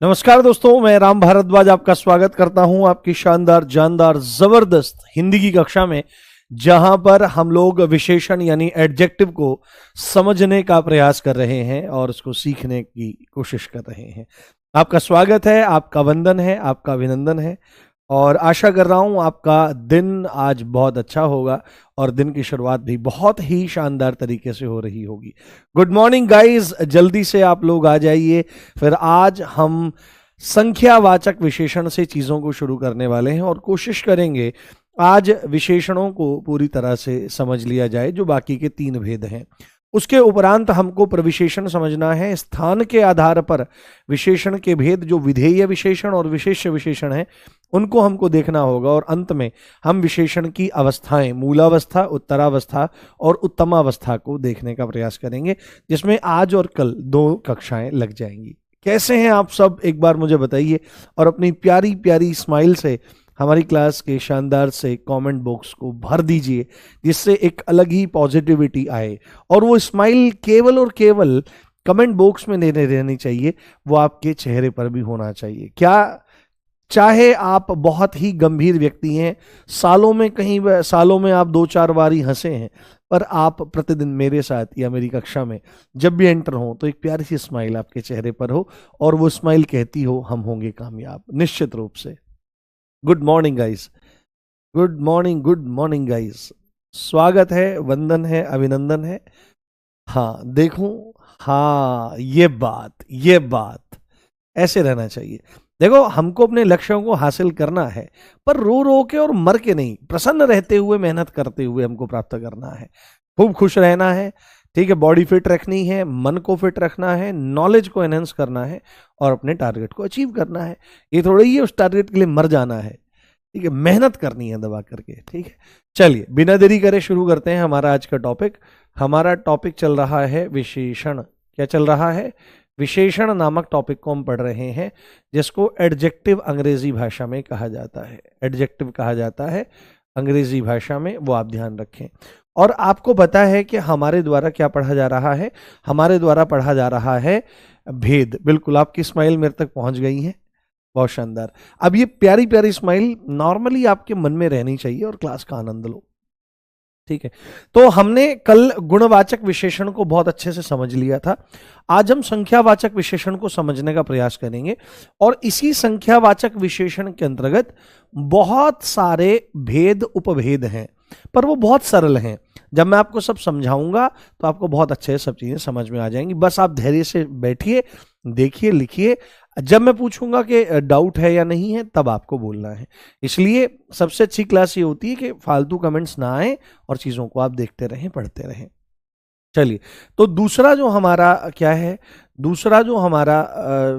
नमस्कार दोस्तों, मैं राम भारद्वाज आपका स्वागत करता हूं आपकी शानदार जानदार जबरदस्त हिंदी की कक्षा में, जहां पर हम लोग विशेषण यानी एडजेक्टिव को समझने का प्रयास कर रहे हैं और उसको सीखने की कोशिश कर रहे हैं। आपका स्वागत है, आपका वंदन है, आपका अभिनंदन है और आशा कर रहा हूं आपका दिन आज बहुत अच्छा होगा और दिन की शुरुआत भी बहुत ही शानदार तरीके से हो रही होगी। गुड मॉर्निंग गाइस, जल्दी से आप लोग आ जाइए। फिर आज हम संख्यावाचक विशेषण से चीज़ों को शुरू करने वाले हैं और कोशिश करेंगे आज विशेषणों को पूरी तरह से समझ लिया जाए, जो बाकी के 3 भेद हैं। उसके उपरांत हमको प्रविशेषण समझना है। स्थान के आधार पर विशेषण के भेद, जो विधेय विशेषण और विशेष्य विशेषण है, उनको हमको देखना होगा और अंत में हम विशेषण की अवस्थाएं, मूलावस्था, उत्तरावस्था और उत्तमावस्था को देखने का प्रयास करेंगे, जिसमें आज और कल 2 कक्षाएं लग जाएंगी। कैसे हैं आप सब, एक बार मुझे बताइए और अपनी प्यारी प्यारी स्माइल से हमारी क्लास के शानदार से कमेंट बॉक्स को भर दीजिए, जिससे एक अलग ही पॉजिटिविटी आए। और वो स्माइल केवल और केवल कमेंट बॉक्स में नहीं रहनी चाहिए, वो आपके चेहरे पर भी होना चाहिए। क्या चाहे आप बहुत ही गंभीर व्यक्ति हैं, सालों में आप 2-4 बार ही हंसे हैं, पर आप प्रतिदिन मेरे साथ या मेरी कक्षा में जब भी एंटर हो तो एक प्यारी सी स्माइल आपके चेहरे पर हो और वो स्माइल कहती हो हम होंगे कामयाब, निश्चित रूप से। Good morning guys, good morning guys. स्वागत है, वंदन है, अभिनंदन है। हाँ देखूं, हाँ ये बात ऐसे रहना चाहिए। देखो, हमको अपने लक्ष्यों को हासिल करना है, पर रो रो के और मर के नहीं, प्रसन्न रहते हुए, मेहनत करते हुए हमको प्राप्त करना है। खूब खुश रहना है, ठीक है, बॉडी फिट रखनी है, मन को फिट रखना है, नॉलेज को एनहेंस करना है और अपने टारगेट को अचीव करना है। ये थोड़ा ही उस टारगेट के लिए मर जाना है, ठीक है, मेहनत करनी है दबा करके। ठीक है, चलिए बिना देरी करे शुरू करते हैं हमारा आज का टॉपिक। हमारा टॉपिक चल रहा है विशेषण। क्या चल रहा है? विशेषण नामक टॉपिक को हम पढ़ रहे हैं, जिसको एडजेक्टिव अंग्रेजी भाषा में कहा जाता है। एडजेक्टिव कहा जाता है अंग्रेजी भाषा में, वो आप ध्यान रखें। और आपको पता है कि हमारे द्वारा क्या पढ़ा जा रहा है? हमारे द्वारा पढ़ा जा रहा है भेद। बिल्कुल, आपकी स्माइल मेरे तक पहुंच गई है, बहुत शानदार। अब ये प्यारी प्यारी स्माइल नॉर्मली आपके मन में रहनी चाहिए और क्लास का आनंद लो, ठीक है। तो हमने कल गुणवाचक विशेषण को बहुत अच्छे से समझ लिया था। आज हम संख्यावाचक विशेषण को समझने का प्रयास करेंगे और इसी संख्यावाचक विशेषण के अंतर्गत बहुत सारे भेद उपभेद हैं, पर वो बहुत सरल हैं। जब मैं आपको सब समझाऊंगा तो आपको बहुत अच्छे से सब चीजें समझ में आ जाएंगी। बस आप धैर्य से बैठिए, देखिए, लिखिए। जब मैं पूछूंगा कि डाउट है या नहीं है, तब आपको बोलना है। इसलिए सबसे अच्छी क्लास ये होती है कि फालतू कमेंट्स ना आए और चीजों को आप देखते रहें, पढ़ते रहें। चलिए, तो दूसरा जो हमारा क्या है, दूसरा जो हमारा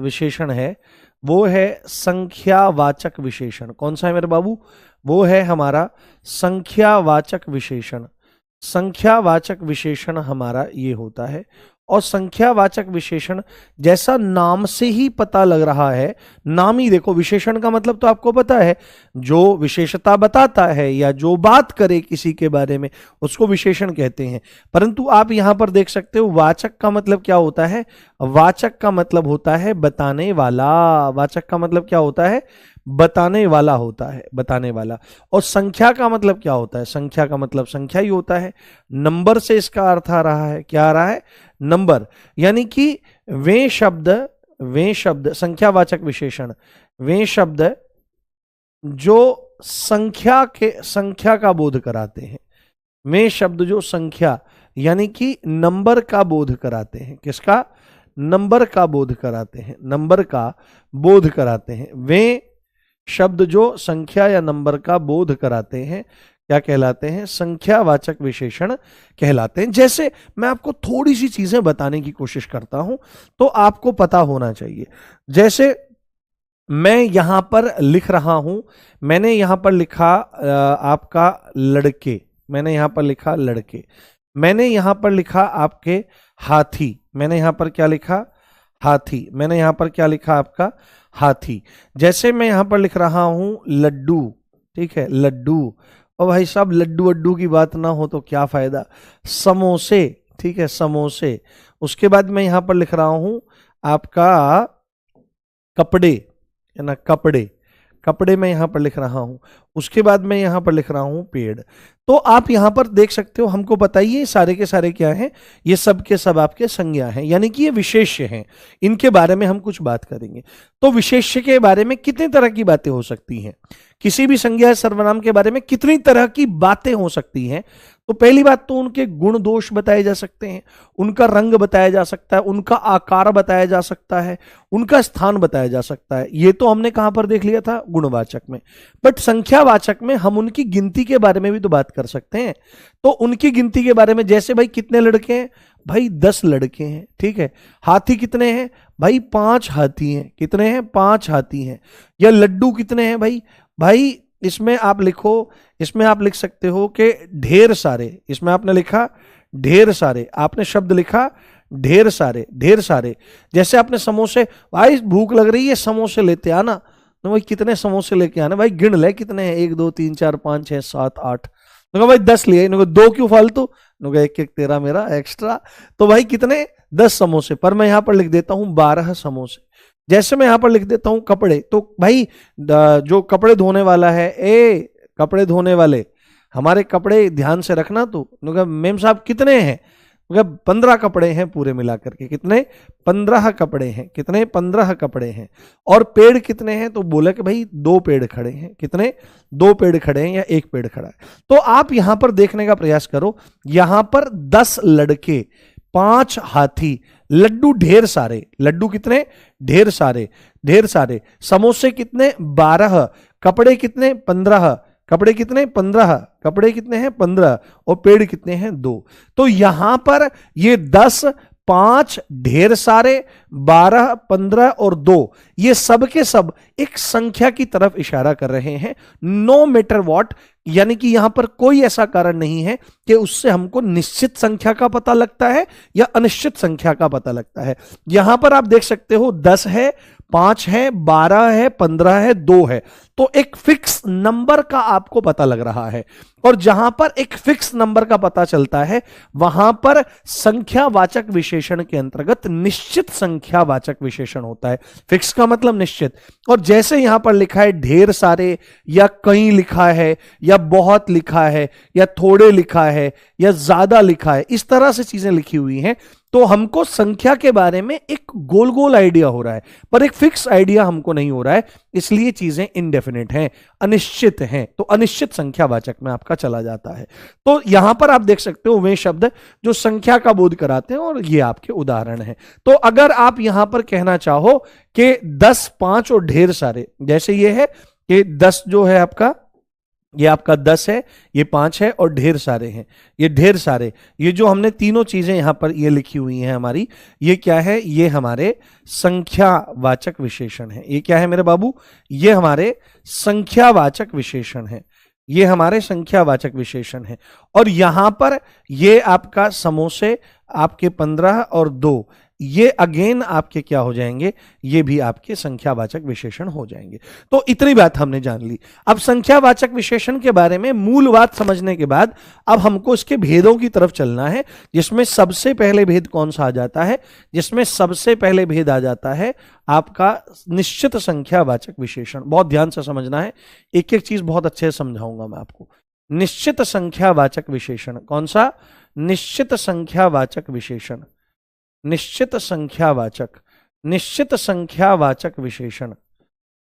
विशेषण है वो है संख्यावाचक विशेषण। कौन सा है मेरे बाबू? वो है हमारा संख्यावाचक विशेषण। संख्यावाचक विशेषण हमारा ये होता है। और संख्यावाचक विशेषण जैसा नाम से ही पता लग रहा है, नाम ही देखो, विशेषण का मतलब तो आपको पता है, जो विशेषता बताता है या जो बात करे किसी के बारे में, उसको विशेषण कहते हैं। परंतु आप यहां पर देख सकते हो, वाचक का मतलब क्या होता है? वाचक का मतलब होता है बताने वाला। वाचक का मतलब क्या होता है? बताने वाला होता है, बताने वाला। और संख्या का मतलब क्या होता है? संख्या का मतलब संख्या ही होता है। नंबर से इसका अर्थ आ रहा है, क्या आ रहा है? नंबर। यानी कि वे शब्द संख्यावाचक विशेषण, वे शब्द जो संख्या का बोध कराते हैं। वे शब्द जो संख्या यानी कि नंबर का बोध कराते हैं। किसका? नंबर का बोध कराते हैं, नंबर का बोध कराते हैं। वे शब्द जो संख्या या नंबर का बोध कराते हैं, क्या कहलाते हैं? संख्यावाचक विशेषण कहलाते हैं। जैसे मैं आपको थोड़ी सी चीजें बताने की कोशिश करता हूं तो आपको पता होना चाहिए। जैसे मैं यहां पर लिख रहा हूं, मैंने यहां पर लिखा आपका लड़के, मैंने यहां पर लिखा लड़के, मैंने यहां पर लिखा आपके हाथी, मैंने यहां पर क्या लिखा? हाथी, मैंने यहां पर क्या लिखा? आपका हाथी। जैसे मैं यहां पर लिख रहा हूं लड्डू, ठीक है, लड्डू। और भाई साहब, लड्डू वड्डू की बात ना हो तो क्या फायदा? समोसे, ठीक है, समोसे। उसके बाद मैं यहां पर लिख रहा हूं आपका कपड़े, है ना, कपड़े, कपड़े मैं यहां पर लिख रहा हूं। उसके बाद मैं यहां पर लिख रहा हूं पेड़। तो आप यहां पर देख सकते हो, हमको बताइए सारे के सारे क्या हैं, ये सब के सब आपके संज्ञा हैं, यानी कि ये विशेष्य हैं। इनके बारे में हम कुछ बात करेंगे। तो विशेष्य के बारे में कितने तरह की बातें हो सकती हैं, किसी भी संज्ञा सर्वनाम के बारे में कितनी तरह की बातें हो सकती हैं। तो पहली बात तो उनके गुण दोष बताए जा सकते हैं, उनका रंग बताया जा सकता है, उनका आकार बताया जा सकता है, उनका स्थान बताया जा सकता है। ये तो हमने कहां पर देख लिया था, गुणवाचक में। बट संख्यावाचक में हम उनकी गिनती के बारे में भी तो बात कर सकते हैं। तो उनकी गिनती के बारे में, जैसे भाई कितने लड़के हैं, भाई 10 लड़के हैं, ठीक है। हाथी कितने हैं, भाई 5 हाथी हैं। कितने हैं, 5 हाथी हैं। या लड्डू कितने हैं भाई इसमें आप लिखो, इसमें आप लिख सकते हो कि ढेर सारे। इसमें आपने लिखा ढेर सारे, आपने शब्द लिखा ढेर सारे, ढेर सारे। जैसे आपने समोसे, भाई भूख लग रही है समोसे लेते आना, तो भाई कितने समोसे लेके आना, भाई गिन ले कितने हैं, 1 2 3 4 5 6 7 8। तो भाई 10 लिए, इनको 2 क्यों फालतू, एक एक तेरा मेरा एक्स्ट्रा। तो भाई कितने, 10 समोसे। पर मैं यहां पर लिख देता हूं 12 समोसे। जैसे मैं यहां पर लिख देता हूं कपड़े, तो भाई जो कपड़े धोने वाला है, ए कपड़े धोने वाले, हमारे कपड़े ध्यान से रखना। तो मेम साहब कितने हैं, 15 कपड़े हैं पूरे मिलाकर के। कितने, 15 कपड़े हैं। कितने, 15 कपड़े हैं। और पेड़ कितने हैं, तो बोला कि भाई 2 पेड़ खड़े हैं। कितने, 2 पेड़ खड़े हैं या 1 पेड़ खड़ा है। तो आप यहां पर देखने का प्रयास करो, यहां पर 10 लड़के, 5 हाथी, लड्डू ढेर सारे। लड्डू कितने, ढेर सारे, ढेर सारे। समोसे कितने, 12। कपड़े कितने, 15। कपड़े कितने, 15। कपड़े कितने हैं, 15। और पेड़ कितने हैं, 2। तो यहां पर ये 10, 5, ढेर सारे, 12, 15 और 2, ये सब के सब एक संख्या की तरफ इशारा कर रहे हैं। नो मैटर व्हाट, यानी कि यहां पर कोई ऐसा कारण नहीं है कि उससे हमको निश्चित संख्या का पता लगता है या अनिश्चित संख्या का पता लगता है। यहां पर आप देख सकते हो 10 है, 5 है, 12 है, 15 है, 2 है। तो एक फिक्स नंबर का आपको पता लग रहा है। और जहां पर एक फिक्स नंबर का पता चलता है, वहां पर संख्यावाचक विशेषण के अंतर्गत निश्चित संख्यावाचक विशेषण होता है। फिक्स का मतलब निश्चित। और जैसे यहां पर लिखा है ढेर सारे, या कई लिखा है, या बहुत लिखा है, या थोड़े लिखा है, या ज्यादा लिखा है, इस तरह से चीजें लिखी हुई हैं, तो हमको संख्या के बारे में एक गोल गोल आइडिया हो रहा है, पर एक फिक्स आइडिया हमको नहीं हो रहा है। इसलिए चीजें इनडेफिनिट हैं, अनिश्चित हैं। तो अनिश्चित संख्यावाचक में आपका चला जाता है। तो यहां पर आप देख सकते हो वे शब्द जो संख्या का बोध कराते हैं, और ये आपके उदाहरण हैं। तो अगर आप यहां पर कहना चाहो कि 10, 5 और ढेर सारे, जैसे ये है कि 10 जो है आपका, ये आपका 10 है, ये 5 है, और ढेर सारे हैं, ये ढेर सारे। ये जो हमने तीनों चीजें यहां पर ये लिखी हुई हैं हमारी, ये क्या है, ये हमारे संख्यावाचक विशेषण है। ये क्या है मेरे बाबू, ये हमारे संख्यावाचक विशेषण है। ये हमारे संख्यावाचक विशेषण है। और यहां पर ये आपका समोसे, आपके 15 और 2, ये अगेन आपके क्या हो जाएंगे, ये भी आपके संख्यावाचक विशेषण हो जाएंगे। तो इतनी बात हमने जान ली। अब संख्यावाचक विशेषण के बारे में मूल बात समझने के बाद अब हमको इसके भेदों की तरफ चलना है, जिसमें सबसे पहले भेद कौन सा आ जाता है, जिसमें सबसे पहले भेद आ जाता है आपका निश्चित संख्यावाचक विशेषण। बहुत ध्यान से समझना है, एक एक चीज बहुत अच्छे से समझाऊंगा मैं आपको। निश्चित संख्यावाचक विशेषण कौन सा, निश्चित संख्यावाचक विशेषण, निश्चित संख्यावाचक, निश्चित संख्यावाचक विशेषण,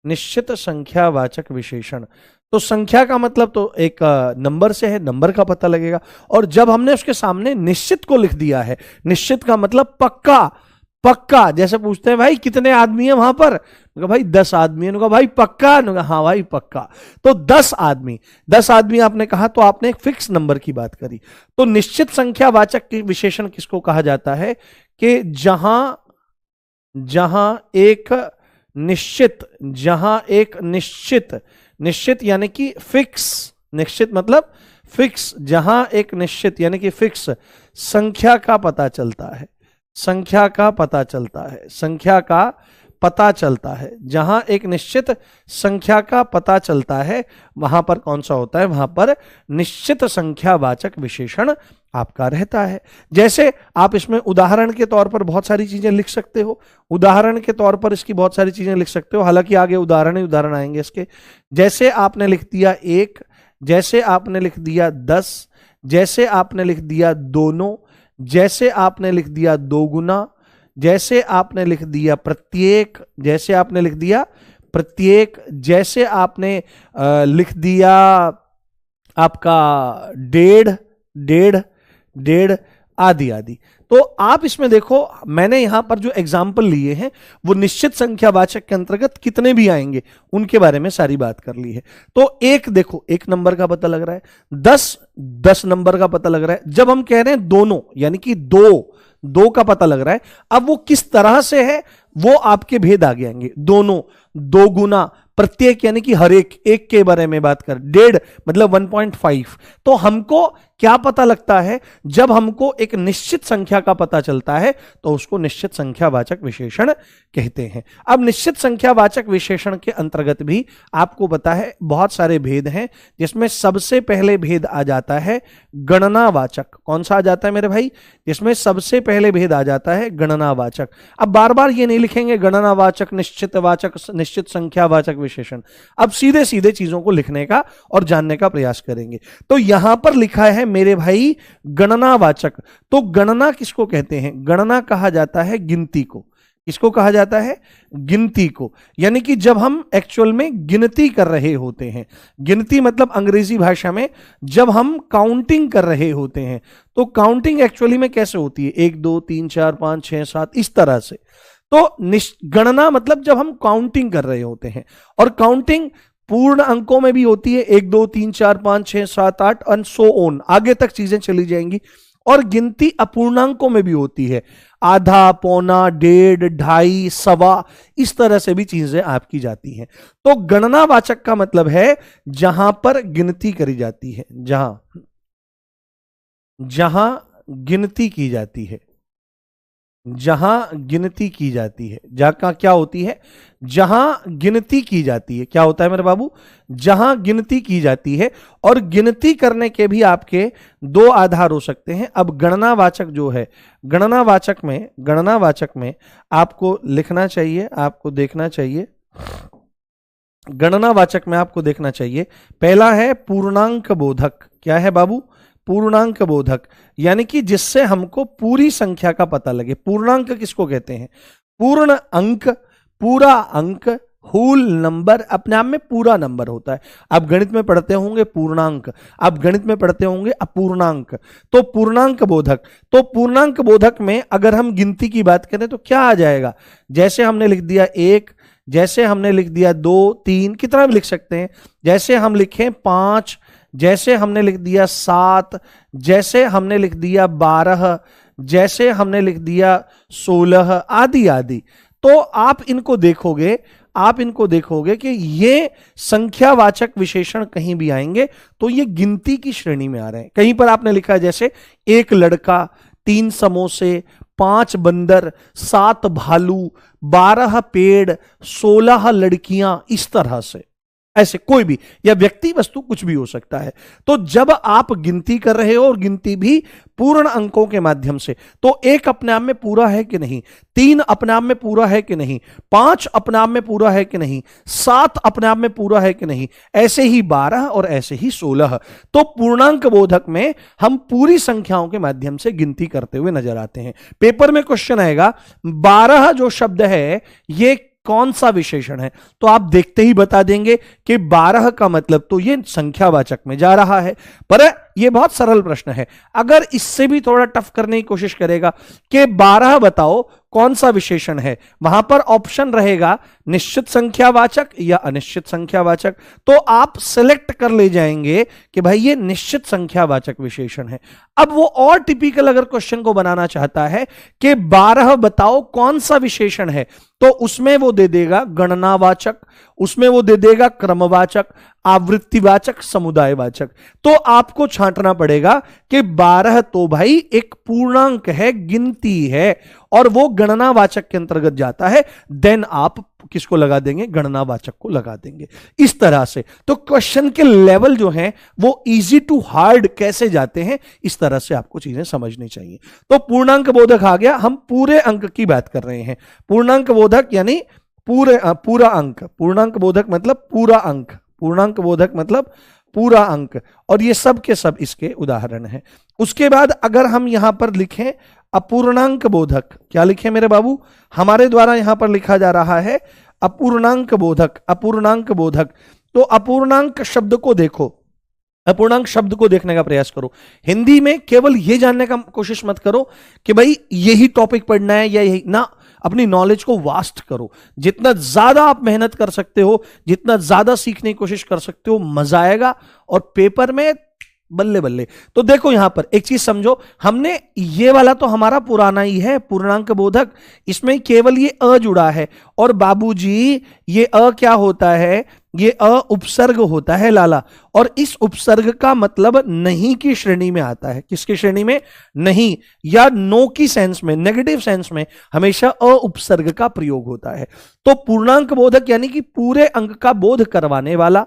निश्चित संख्यावाचक विशेषण। तो संख्या का मतलब तो एक नंबर से है, नंबर का पता लगेगा। और जब हमने उसके सामने निश्चित को लिख दिया है, निश्चित का मतलब पक्का, पक्का। जैसे पूछते हैं भाई कितने आदमी है वहां पर, भाई 10 आदमी है, भाई पक्का, हाँ भाई पक्का। तो 10 आदमी, 10 आदमी आपने कहा, तो आपने एक फिक्स नंबर की बात करी। तो निश्चित संख्यावाचक विशेषण किसको कहा जाता है, कि जहां एक निश्चित, जहां एक निश्चित, निश्चित यानी कि फिक्स, निश्चित मतलब फिक्स, जहां एक निश्चित यानी कि फिक्स संख्या का पता चलता है, संख्या का पता चलता है, संख्या का पता चलता है, जहां एक निश्चित संख्या का पता चलता है, वहां पर कौन सा होता है, वहां पर निश्चित संख्यावाचक विशेषण आपका रहता है। जैसे आप इसमें उदाहरण के तौर पर बहुत सारी चीजें लिख सकते हो, उदाहरण के तौर पर इसकी बहुत सारी चीजें लिख सकते हो, हालांकि आगे उदाहरण ही उदाहरण आएंगे इसके। जैसे आपने लिख दिया 1, जैसे आपने लिख दिया 10, जैसे आपने लिख दिया दोनों, जैसे आपने लिख दिया 2 गुना, जैसे आपने लिख दिया प्रत्येक, जैसे आपने लिख दिया प्रत्येक, जैसे आपने लिख दिया आपका 1.5, 1.5, 1.5 आदि आदि। तो आप इसमें देखो, मैंने यहां पर जो एग्जाम्पल लिए हैं वो निश्चित संख्यावाचक के अंतर्गत कितने भी आएंगे उनके बारे में सारी बात कर ली है। तो 1 देखो, 1 नंबर का पता लग रहा है, 10, 10 नंबर का पता लग रहा है। जब हम कह रहे हैं दोनों, यानी कि 2 का पता लग रहा है, अब वो किस तरह से है वो आपके भेद आगे आएंगे। दोनों, 2 गुना, प्रत्येक यानी कि हर एक के बारे में बात कर, 1.5 मतलब 1.5। तो हमको क्या पता लगता है, जब हमको एक निश्चित संख्या का पता चलता है तो उसको निश्चित संख्यावाचक विशेषण कहते हैं। अब निश्चित संख्यावाचक विशेषण के अंतर्गत भी आपको पता है बहुत सारे भेद हैं, जिसमें सबसे पहले भेद आ जाता है गणनावाचक। कौन सा आ जाता है मेरे भाई, जिसमें सबसे पहले भेद आ जाता है गणनावाचक। अब बार बार ये नहीं लिखेंगे गणनावाचक, निश्चितवाचक, निश्चित संख्यावाचक विशेषण, अब सीधे सीधे चीजों को लिखने का और जानने का प्रयास करेंगे। तो यहां पर लिखा है मेरे भाई गणनावाचक। तो गणना किसको कहते हैं, गणना कहा जाता है गिनती को। किसको कहा जाता है, गिनती को। यानी कि जब हम एक्चुअल में गिनती कर रहे होते हैं, गिनती मतलब अंग्रेजी भाषा में जब हम काउंटिंग कर रहे होते हैं, तो काउंटिंग एक्चुअली में कैसे होती है, 1 2 3 4 5 6 7 इस तरह से। तो गणना मतलब जब हम काउंटिंग कर रहे होते हैं, और काउंटिंग पूर्ण अंकों में भी होती है, 1 2 3 4 5 6 7 8 एंड सो ऑन, आगे तक चीजें चली जाएंगी। और गिनती अपूर्णांकों में भी होती है, आधा, पौना, 1.5, 2.5, सवा, इस तरह से भी चीजें आपकी जाती हैं। तो गणनावाचक का मतलब है जहां पर गिनती करी जाती है, जहां गिनती की जाती है, जहां गिनती की जाती है, जहां क्या होती है, जहां गिनती की जाती है। क्या होता है मेरे बाबू, जहां गिनती की जाती है। और गिनती करने के भी आपके 2 आधार हो सकते हैं। अब गणनावाचक जो है, गणनावाचक में आपको लिखना चाहिए, आपको देखना चाहिए, गणनावाचक में आपको देखना चाहिए, पहला है पूर्णांक बोधक। क्या है बाबू, पूर्णांक बोधक, यानी कि जिससे हमको पूरी संख्या का पता लगे। पूर्णांक किसको कहते हैं, पूर्ण अंक, पूरा अंक, होल नंबर, अपने आप में पूरा नंबर होता है। आप गणित में पढ़ते होंगे पूर्णांक, आप गणित में पढ़ते होंगे अपूर्णांक। तो पूर्णांक बोधक, तो पूर्णांक बोधक में अगर हम गिनती की बात करें तो क्या आ जाएगा, जैसे हमने लिख दिया 1, जैसे हमने लिख दिया 2 3, कितना भी लिख सकते हैं, जैसे हम लिखें 5, जैसे हमने लिख दिया 7, जैसे हमने लिख दिया 12, जैसे हमने लिख दिया 16 आदि आदि। तो आप इनको देखोगे कि ये संख्यावाचक विशेषण कहीं भी आएंगे तो ये गिनती की श्रेणी में आ रहे हैं। कहीं पर आपने लिखा है जैसे 1 लड़का, 3 समोसे, 5 बंदर, 7 भालू, 12 पेड़, 16 लड़कियां, इस तरह से, ऐसे कोई भी, या व्यक्ति वस्तु कुछ भी हो सकता है। तो जब आप गिनती कर रहे हो और गिनती भी पूर्ण अंकों के माध्यम से, तो 1 अपने आप में पूरा है कि नहीं, 3 अपने आप में पूरा है कि नहीं, 5 अपने आप में पूरा है कि नहीं, 7 अपने आप में पूरा है कि नहीं, ऐसे ही 12 और ऐसे ही 16। तो पूर्णांक बोधक में हम पूरी संख्याओं के माध्यम से गिनती करते हुए नजर आते हैं। पेपर में क्वेश्चन आएगा 12 जो शब्द है ये कौन सा विशेषण है, तो आप देखते ही बता देंगे कि 12 का मतलब तो ये संख्यावाचक में जा रहा है। पर ये बहुत सरल प्रश्न है, अगर इससे भी थोड़ा टफ करने की कोशिश करेगा कि 12 बताओ कौन सा विशेषण है, वहां पर ऑप्शन रहेगा निश्चित संख्यावाचक या अनिश्चित संख्यावाचक। तो आप सिलेक्ट कर ले जाएंगे कि भाई ये निश्चित संख्यावाचक विशेषण है। अब वो और टिपिकल अगर क्वेश्चन को बनाना चाहता है कि 12 बताओ कौन सा विशेषण है, तो उसमें वो दे देगा गणनावाचक, उसमें वो दे देगा क्रमवाचक, आवृत्तिवाचक, समुदायवाचक। तो आपको छांटना पड़ेगा कि 12 तो भाई एक पूर्णांक है, गिनती है, और वो गणनावाचक के अंतर्गत जाता है, देन आप किसको लगा देंगे, गणनावाचक को लगा देंगे। इस तरह से तो क्वेश्चन के लेवल जो हैं वो इजी टू हार्ड कैसे जाते हैं, इस तरह से आपको चीजें समझनी चाहिए। तो पूर्णांक बोधक आ गया, हम पूरे अंक की बात कर रहे हैं। पूर्णांक बोधक यानी पूरा अंक, पूर्णांक बोधक मतलब पूरा अंक, पूर्णांक बोधक मतलब पूरा अंक, और ये सब के सब इसके उदाहरण हैं। उसके बाद अगर हम यहां पर लिखें अपूर्णांक बोधक, क्या लिखें मेरे बाबू, हमारे द्वारा यहां पर लिखा जा रहा है अपूर्णांक बोधक, अपूर्णांक बोधक। तो अपूर्णांक शब्द को देखो, अपूर्णांक शब्द को देखने का प्रयास करो। हिंदी में केवल यह जानने का कोशिश मत करो कि भाई यही टॉपिक पढ़ना है या यही ना, अपनी नॉलेज को वास्ट करो। जितना ज्यादा आप मेहनत कर सकते हो, जितना ज्यादा सीखने की कोशिश कर सकते हो, मजा आएगा और पेपर में बल्ले बल्ले। तो देखो यहां पर एक चीज समझो, हमने ये वाला तो हमारा पुराना ही है पूर्णांक बोधक, इसमें केवल ये अ जुड़ा है, और बाबूजी ये अ क्या होता है, ये अ उपसर्ग होता है लाला, और इस उपसर्ग का मतलब नहीं की श्रेणी में आता है। किसकी श्रेणी में, नहीं या नो की सेंस में, नेगेटिव सेंस में हमेशा अ उपसर्ग का प्रयोग होता है। तो पूर्णांक बोधक यानी कि पूरे अंक का बोध करवाने वाला,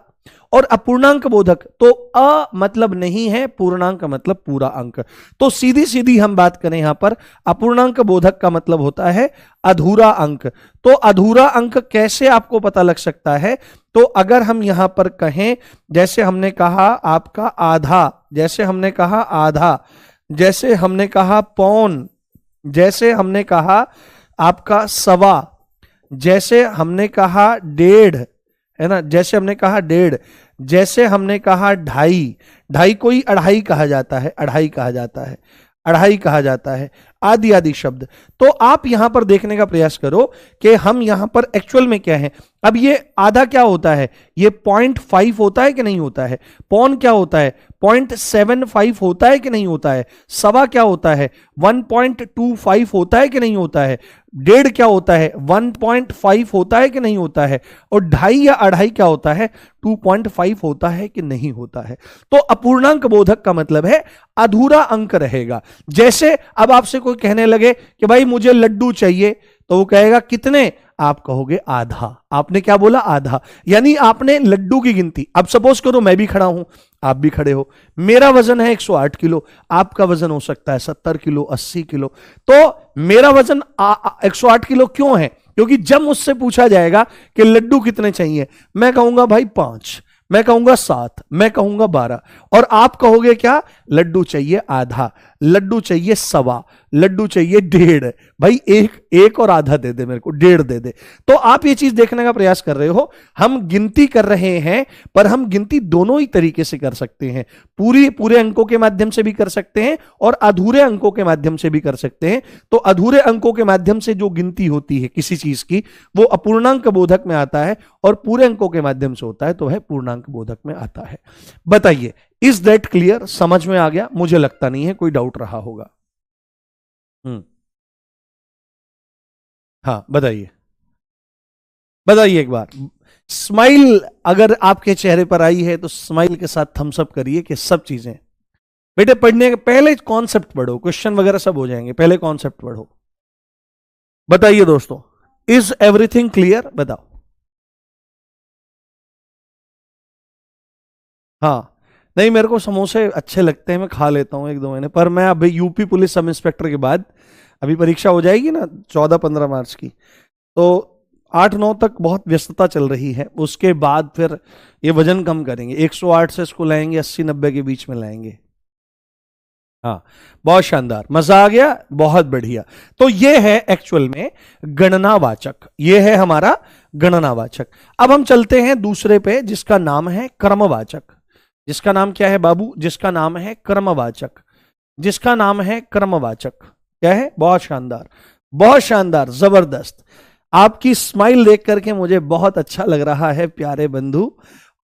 और अपूर्णांक बोधक तो अ मतलब नहीं है, पूर्णांक मतलब पूरा अंक। तो सीधी सीधी हम बात करें यहां पर, अपूर्णांक बोधक का मतलब होता है अधूरा अंक। तो अधूरा अंक कैसे आपको पता लग सकता है, तो अगर हम यहां पर कहें, जैसे हमने कहा आपका आधा, जैसे हमने कहा आधा, जैसे हमने कहा पौन, जैसे हमने कहा आपका सवा, जैसे हमने कहा डेढ़, है ना, जैसे हमने कहा डेढ़, जैसे हमने कहा ढाई, ढाई को ही अढ़ाई कहा जाता है, अढ़ाई कहा जाता है, अढ़ाई कहा जाता है, आदि आदि शब्द। तो आप यहां पर देखने का प्रयास करो कि हम यहां पर एक्चुअल में क्या है। अब ये आधा क्या होता है, ये 0.5 होता है कि नहीं होता है, पौन क्या होता है 0.75 होता है कि नहीं होता है, सवा क्या होता है 1.25 होता है कि नहीं होता है, डेढ़ क्या होता है 1.5 होता है कि नहीं होता है, और ढाई या अढ़ाई क्या होता है 2.5 होता है कि नहीं होता है। तो अपूर्णांक बोधक का मतलब है अधूरा अंक रहेगा। जैसे अब आपसे कोई कहने लगे कि भाई मुझे लड्डू चाहिए, तो वो कहेगा कितने, आप कहोगे आधा। आपने क्या बोला, आधा, यानी आपने लड्डू की गिनती। अब सपोज करो मैं भी खड़ा हूं, आप भी खड़े हो, मेरा वजन है 108 किलो, आपका वजन हो सकता है 70 किलो, 80 किलो। तो मेरा वजन 108 किलो क्यों है, क्योंकि जब मुझसे पूछा जाएगा कि लड्डू कितने चाहिए, मैं कहूंगा भाई 5, मैं कहूंगा 7, मैं कहूंगा 12, और आप कहोगे क्या, लड्डू चाहिए आधा, लड्डू चाहिए सवा, लड्डू चाहिए डेढ़। भाई एक और आधा दे दे मेरे को, डेढ़ दे दे। तो आप ये चीज देखने का प्रयास कर रहे हो, हम गिनती कर रहे हैं, पर हम गिनती दोनों ही तरीके से कर सकते हैं। पूरे अंकों के माध्यम से भी कर सकते हैं और अधूरे अंकों के माध्यम से भी कर सकते हैं। तो अधूरे अंकों के माध्यम से जो गिनती होती है किसी चीज की, वो अपूर्णांक बोधक में आता है, और पूरे अंकों के माध्यम से होता है तो वह पूर्णांक बोधक में आता है। बताइए, इज दैट क्लियर, समझ में आ गया? मुझे लगता नहीं है कोई डाउट रहा होगा। हाँ बताइए, बताइए एक बार। स्माइल अगर आपके चेहरे पर आई है तो स्माइल के साथ थम्स अप करिए कि सब चीजें। बेटे पढ़ने के पहले कॉन्सेप्ट पढ़ो, क्वेश्चन वगैरह सब हो जाएंगे, पहले कॉन्सेप्ट पढ़ो। बताइए दोस्तों, इज एवरीथिंग क्लियर? बताओ। हाँ, नहीं मेरे को समोसे अच्छे लगते हैं, मैं खा लेता हूँ 1-2 महीने, पर मैं अभी यूपी पुलिस सब इंस्पेक्टर के बाद, अभी परीक्षा हो जाएगी ना 14-15 मार्च की, तो 8-9 तक बहुत व्यस्तता चल रही है। उसके बाद फिर ये वजन कम करेंगे, 108 से इसको लाएंगे 80-90 के बीच में लाएंगे। हाँ, बहुत शानदार, मजा आ गया, बहुत बढ़िया। तो ये है एक्चुअल में गणनावाचक, ये है हमारा गणनावाचक। अब हम चलते हैं दूसरे पे, जिसका नाम है क्रमवाचक। जिसका नाम क्या है बाबू? जिसका नाम है क्रमवाचक, जिसका नाम है क्रमवाचक। क्या है? बहुत शानदार, बहुत शानदार, जबरदस्त। आपकी स्माइल देख करके मुझे बहुत अच्छा लग रहा है प्यारे बंधु,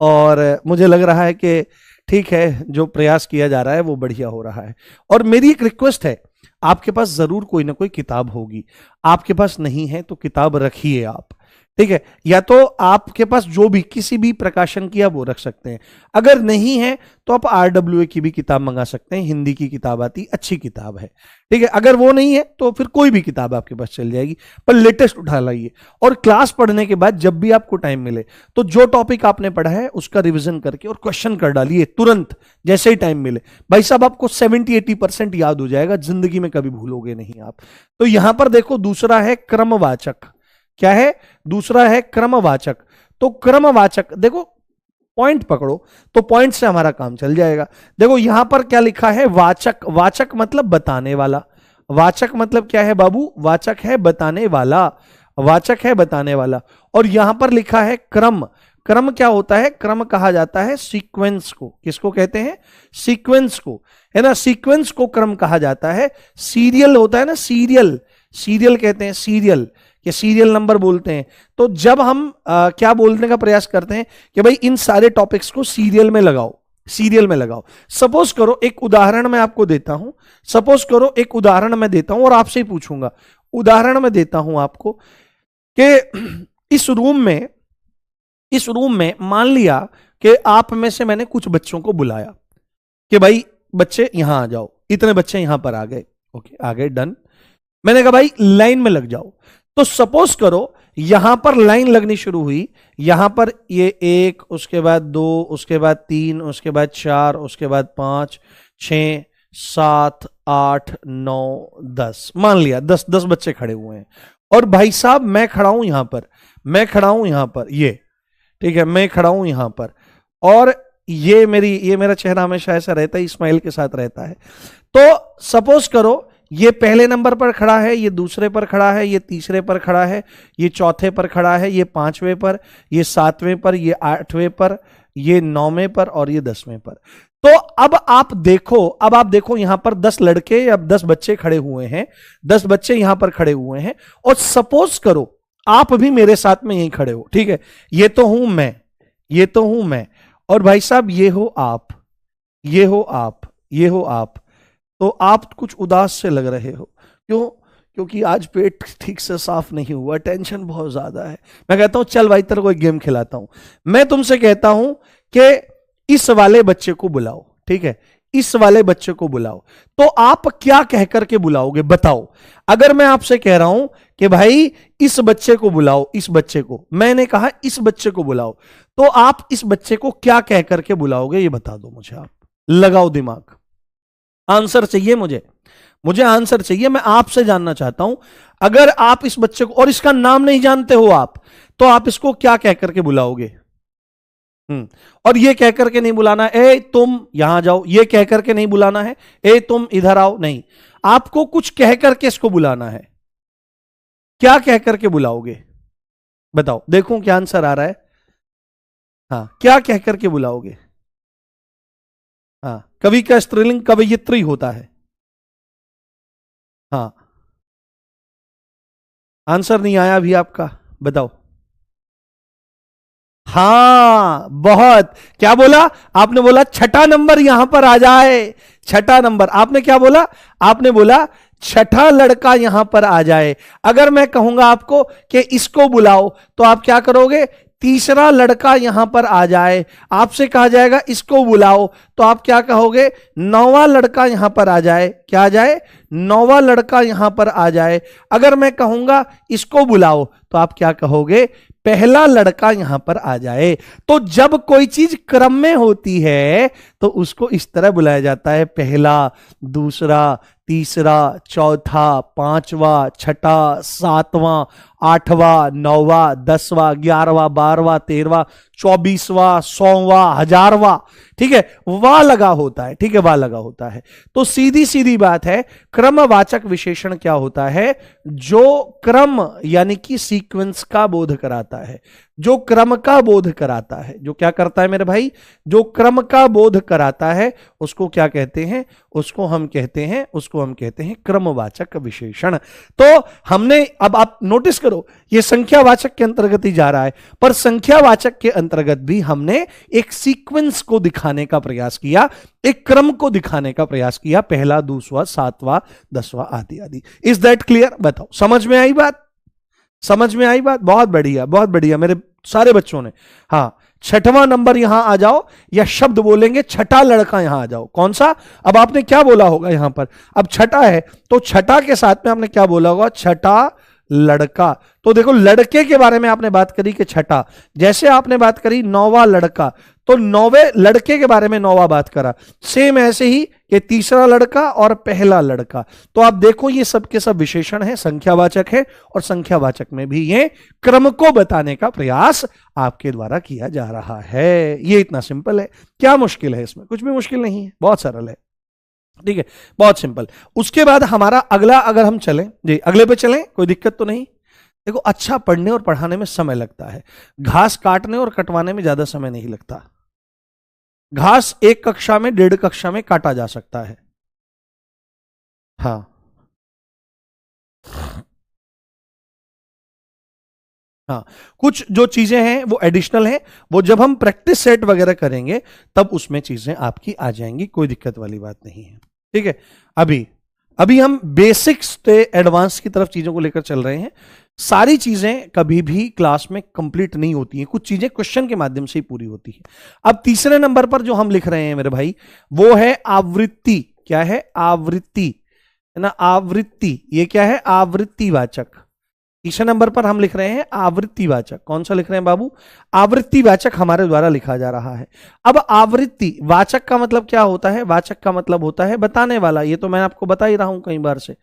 और मुझे लग रहा है कि ठीक है, जो प्रयास किया जा रहा है वो बढ़िया हो रहा है। और मेरी एक रिक्वेस्ट है, आपके पास जरूर कोई ना कोई किताब होगी, आपके पास नहीं है तो किताब रखिए आप, ठीक है, या तो आपके पास जो भी किसी भी प्रकाशन की आप वो रख सकते हैं, अगर नहीं है तो आप RWA की भी किताब मंगा सकते हैं, हिंदी की किताब आती, अच्छी किताब है। ठीक है, अगर वो नहीं है तो फिर कोई भी किताब आपके पास चल जाएगी, पर लेटेस्ट उठा लाइए। और क्लास पढ़ने के बाद जब भी आपको टाइम मिले तो जो टॉपिक आपने पढ़ा है उसका रिविजन करके और क्वेश्चन कर डालिए तुरंत, जैसे ही टाइम मिले। भाई साहब आपको 70-80% याद हो जाएगा, जिंदगी में कभी भूलोगे नहीं आप। तो यहां पर देखो दूसरा है क्रमवाचक। क्या है? दूसरा है क्रमवाचक। तो क्रमवाचक देखो, पॉइंट पकड़ो तो पॉइंट से हमारा काम चल जाएगा। देखो यहां पर क्या लिखा है? वाचक। वाचक मतलब बताने वाला। वाचक मतलब क्या है बाबू? वाचक है बताने वाला। वाचक है बताने वाला। और यहां पर लिखा है क्रम। क्रम क्या होता है? क्रम कहा जाता है सीक्वेंस को। किसको कहते हैं? सीक्वेंस को, है ना। सीक्वेंस को क्रम कहा जाता है। सीरियल होता है ना, सीरियल, सीरियल कहते हैं, सीरियल या सीरियल नंबर बोलते हैं। तो जब हम क्या बोलने का प्रयास करते हैं कि भाई इन सारे टॉपिक्स को सीरियल में लगाओ, सीरियल में लगाओ। सपोज करो एक उदाहरण मैं आपको देता हूं, सपोज करो एक उदाहरण मैं देता हूं और आपसे ही पूछूंगा। उदाहरण मैं देता हूं आपको कि इस रूम में मान लिया कि आप में से मैंने कुछ बच्चों को बुलाया कि भाई बच्चे यहां आ जाओ, इतने बच्चे यहां पर आ गए, ओके आ गए, डन। मैंने कहा भाई लाइन में लग जाओ। तो सपोज करो यहां पर लाइन लगनी शुरू हुई, यहां पर ये 1, उसके बाद 2, उसके बाद 3, उसके बाद 4, उसके बाद 5, 6, 7, 8, 9, 10, मान लिया 10 बच्चे खड़े हुए हैं। और भाई साहब मैं खड़ा हूं यहां पर, मैं खड़ा हूं यहां पर, ये ठीक है, मैं खड़ा हूं यहां पर, और ये मेरा चेहरा हमेशा ऐसा रहता है, स्माइल के साथ रहता है। तो सपोज करो ये पहले नंबर पर खड़ा है, ये दूसरे पर खड़ा है, ये तीसरे पर खड़ा है, ये चौथे पर खड़ा है, ये 5वें पर, ये 7वें पर, ये 8वें पर, ये 9वें पर और ये 10वें पर। तो अब आप देखो यहां पर 10 लड़के या 10 बच्चे खड़े हुए हैं, 10 बच्चे यहां पर खड़े हुए हैं। और सपोज करो आप भी मेरे साथ में यहीं खड़े हो, ठीक है। ये तो हूं मैं, ये तो हूं मैं, और भाई साहब ये हो आप, ये हो आप, ये हो आप। तो आप कुछ उदास से लग रहे हो, क्यों? क्योंकि आज पेट ठीक से साफ नहीं हुआ, टेंशन बहुत ज्यादा है। मैं कहता हूं चल भाई तेरे को एक गेम खिलाता हूं। मैं तुमसे कहता हूं कि इस वाले बच्चे को बुलाओ, ठीक है, इस वाले बच्चे को बुलाओ। तो आप क्या कह करके बुलाओगे बताओ? अगर मैं आपसे कह रहा हूं कि भाई इस बच्चे को बुलाओ, इस बच्चे को, मैंने कहा इस बच्चे को बुलाओ, तो आप इस बच्चे को क्या कह करके बुलाओगे ये बता दो मुझे। आप लगाओ दिमाग, आंसर चाहिए मुझे आंसर चाहिए। मैं आपसे जानना चाहता हूं, अगर आप इस बच्चे को और इसका नाम नहीं जानते हो आप, तो आप इसको क्या कह करके बुलाओगे? और ये कह करके नहीं बुलाना ए तुम यहां जाओ, ये कह करके नहीं बुलाना है ए तुम इधर आओ, नहीं, आपको कुछ कह करके इसको बुलाना है। क्या कह करके बुलाओगे बताओ, देखो क्या आंसर आ रहा है। हाँ, क्या कह करके बुलाओगे? हाँ, कवि का स्त्रीलिंग कवयित्री होता है। हाँ, आंसर नहीं आया अभी आपका, बताओ। हाँ, बहुत, क्या बोला आपने? बोला छठा नंबर यहां पर आ जाए, छठा नंबर। आपने क्या बोला? आपने बोला छठा लड़का यहां पर आ जाए। अगर मैं कहूंगा आपको कि इसको बुलाओ, तो आप क्या करोगे? तीसरा लड़का यहां पर आ जाए। आपसे कहा जाएगा इसको बुलाओ, तो आप क्या कहोगे? 9वां लड़का यहां पर आ जाए। क्या आ जाए? 9वां लड़का यहां पर आ जाए। अगर मैं कहूंगा इसको बुलाओ, तो आप क्या कहोगे? पहला लड़का यहां पर आ जाए। तो जब कोई चीज क्रम में होती है तो उसको इस तरह बुलाया जाता है, पहला, दूसरा, तीसरा, चौथा, 5वां, छठा, 7वां, 8वां, 9वां, 10वां, 11वां, 12वां, 13वां, 24वां, 100वां, 1000वां, ठीक है, वाह लगा होता है, ठीक है, वाह लगा होता है। तो सीधी सीधी बात है, क्रमवाचक विशेषण क्या होता है? जो क्रम यानी कि सीक्वेंस का बोध कराता है, जो क्रम का बोध कराता है, जो क्या करता है मेरे भाई? जो क्रम का बोध कराता है, उसको क्या कहते हैं? उसको हम कहते हैं क्रमवाचक विशेषण। तो हमने, अब आप नोटिस करो, ये संख्यावाचक के अंतर्गत ही जा रहा है, पर संख्यावाचक के अंतर्गत भी हमने एक सीक्वेंस को दिखाने का प्रयास किया, एक क्रम को दिखाने का प्रयास किया, पहला, दूसरा, 7वां, 10वां आदि आदि। Is that clear? बताओ, समझ में आई बात? समझ में आई बात? बहुत बढ़िया, बहुत बढ़िया मेरे सारे बच्चों ने। हाँ, छठवां नंबर यहां आ जाओ, या शब्द बोलेंगे छठा लड़का यहां आ जाओ। कौन सा? अब आपने क्या बोला होगा यहां पर? अब छठा है तो छठा के साथ में आपने क्या बोला होगा? छठा लड़का। तो देखो, लड़के के बारे में आपने बात करी कि छठा, जैसे आपने बात करी नौवा लड़का, तो नौवे लड़के के बारे में नौवा बात करा। सेम ऐसे ही कि तीसरा लड़का और पहला लड़का। तो आप देखो, ये सब के सब विशेषण है, संख्यावाचक है, और संख्यावाचक में भी ये क्रम को बताने का प्रयास आपके द्वारा किया जा रहा है। ये इतना सिंपल है। क्या मुश्किल है इसमें? कुछ भी मुश्किल नहीं है, बहुत सरल है। ठीक है, बहुत सिंपल। उसके बाद हमारा अगला, अगर हम चलें जी, अगले पे चलें, कोई दिक्कत तो नहीं? देखो, अच्छा पढ़ने और पढ़ाने में समय लगता है, घास काटने और कटवाने में ज्यादा समय नहीं लगता। घास एक कक्षा में, 1.5 कक्षा में काटा जा सकता है। हाँ हाँ, कुछ जो चीजें हैं वो एडिशनल हैं, वो जब हम प्रैक्टिस सेट वगैरह करेंगे तब उसमें चीजें आपकी आ जाएंगी, कोई दिक्कत वाली बात नहीं है। ठीक है, अभी अभी हम बेसिक्स से एडवांस की तरफ चीजों को लेकर चल रहे हैं। सारी चीजें कभी भी क्लास में कंप्लीट नहीं होती हैं, कुछ चीजें क्वेश्चन के माध्यम से ही पूरी होती है। अब तीसरे नंबर पर जो हम लिख रहे हैं मेरे भाई, वो है आवृत्ति। क्या है? आवृत्ति, है ना? आवृत्ति, ये क्या है? आवृत्तिवाचक। तीसरे नंबर पर हम लिख रहे हैं आवृत्तिवाचक। कौन सा लिख रहे हैं बाबू? आवृत्तिवाचक हमारे द्वारा लिखा जा रहा है। अब आवृत्ति वाचक का मतलब क्या होता है? वाचक का मतलब होता है बताने वाला। ये तो मैं आपको बता ही रहा हूं कई बार से,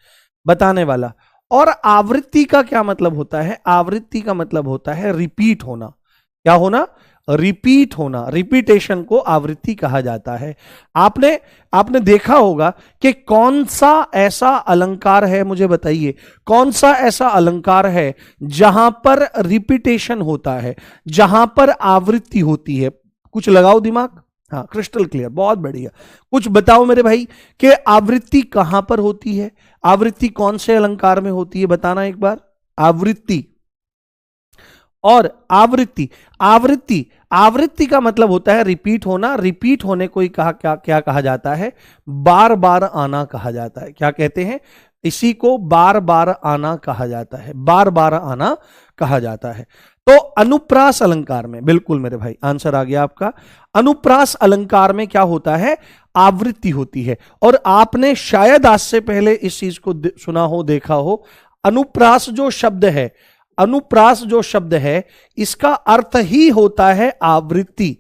बताने वाला। और आवृत्ति का क्या मतलब होता है? आवृत्ति का मतलब होता है रिपीट होना। क्या होना? रिपीट होना। रिपीटेशन को आवृत्ति कहा जाता है। आपने आपने देखा होगा कि कौन सा ऐसा अलंकार है, मुझे बताइए, कौन सा ऐसा अलंकार है जहां पर रिपीटेशन होता है, जहां पर आवृत्ति होती है? कुछ लगाओ दिमाग। हाँ, क्रिस्टल क्लियर, बहुत बढ़िया। कुछ बताओ मेरे भाई कि आवृत्ति कहां पर होती है, आवृत्ति कौन से अलंकार में होती है, बताना एक बार। आवृत्ति और आवृत्ति। आवृत्ति, आवृत्ति का मतलब होता है रिपीट होना। रिपीट होने को ही कहा क्या क्या कहा जाता है? बार बार आना कहा जाता है। क्या कहते हैं? इसी को बार बार आना कहा जाता है। बार बार आना कहा जाता है। तो अनुप्रास अलंकार में, बिल्कुल मेरे भाई, आंसर आ गया आपका। अनुप्रास अलंकार में क्या होता है? आवृत्ति होती है। और आपने शायद आज से पहले इस चीज को सुना हो, देखा हो। अनुप्रास जो शब्द है, अनुप्रास जो शब्द है, इसका अर्थ ही होता है आवृत्ति।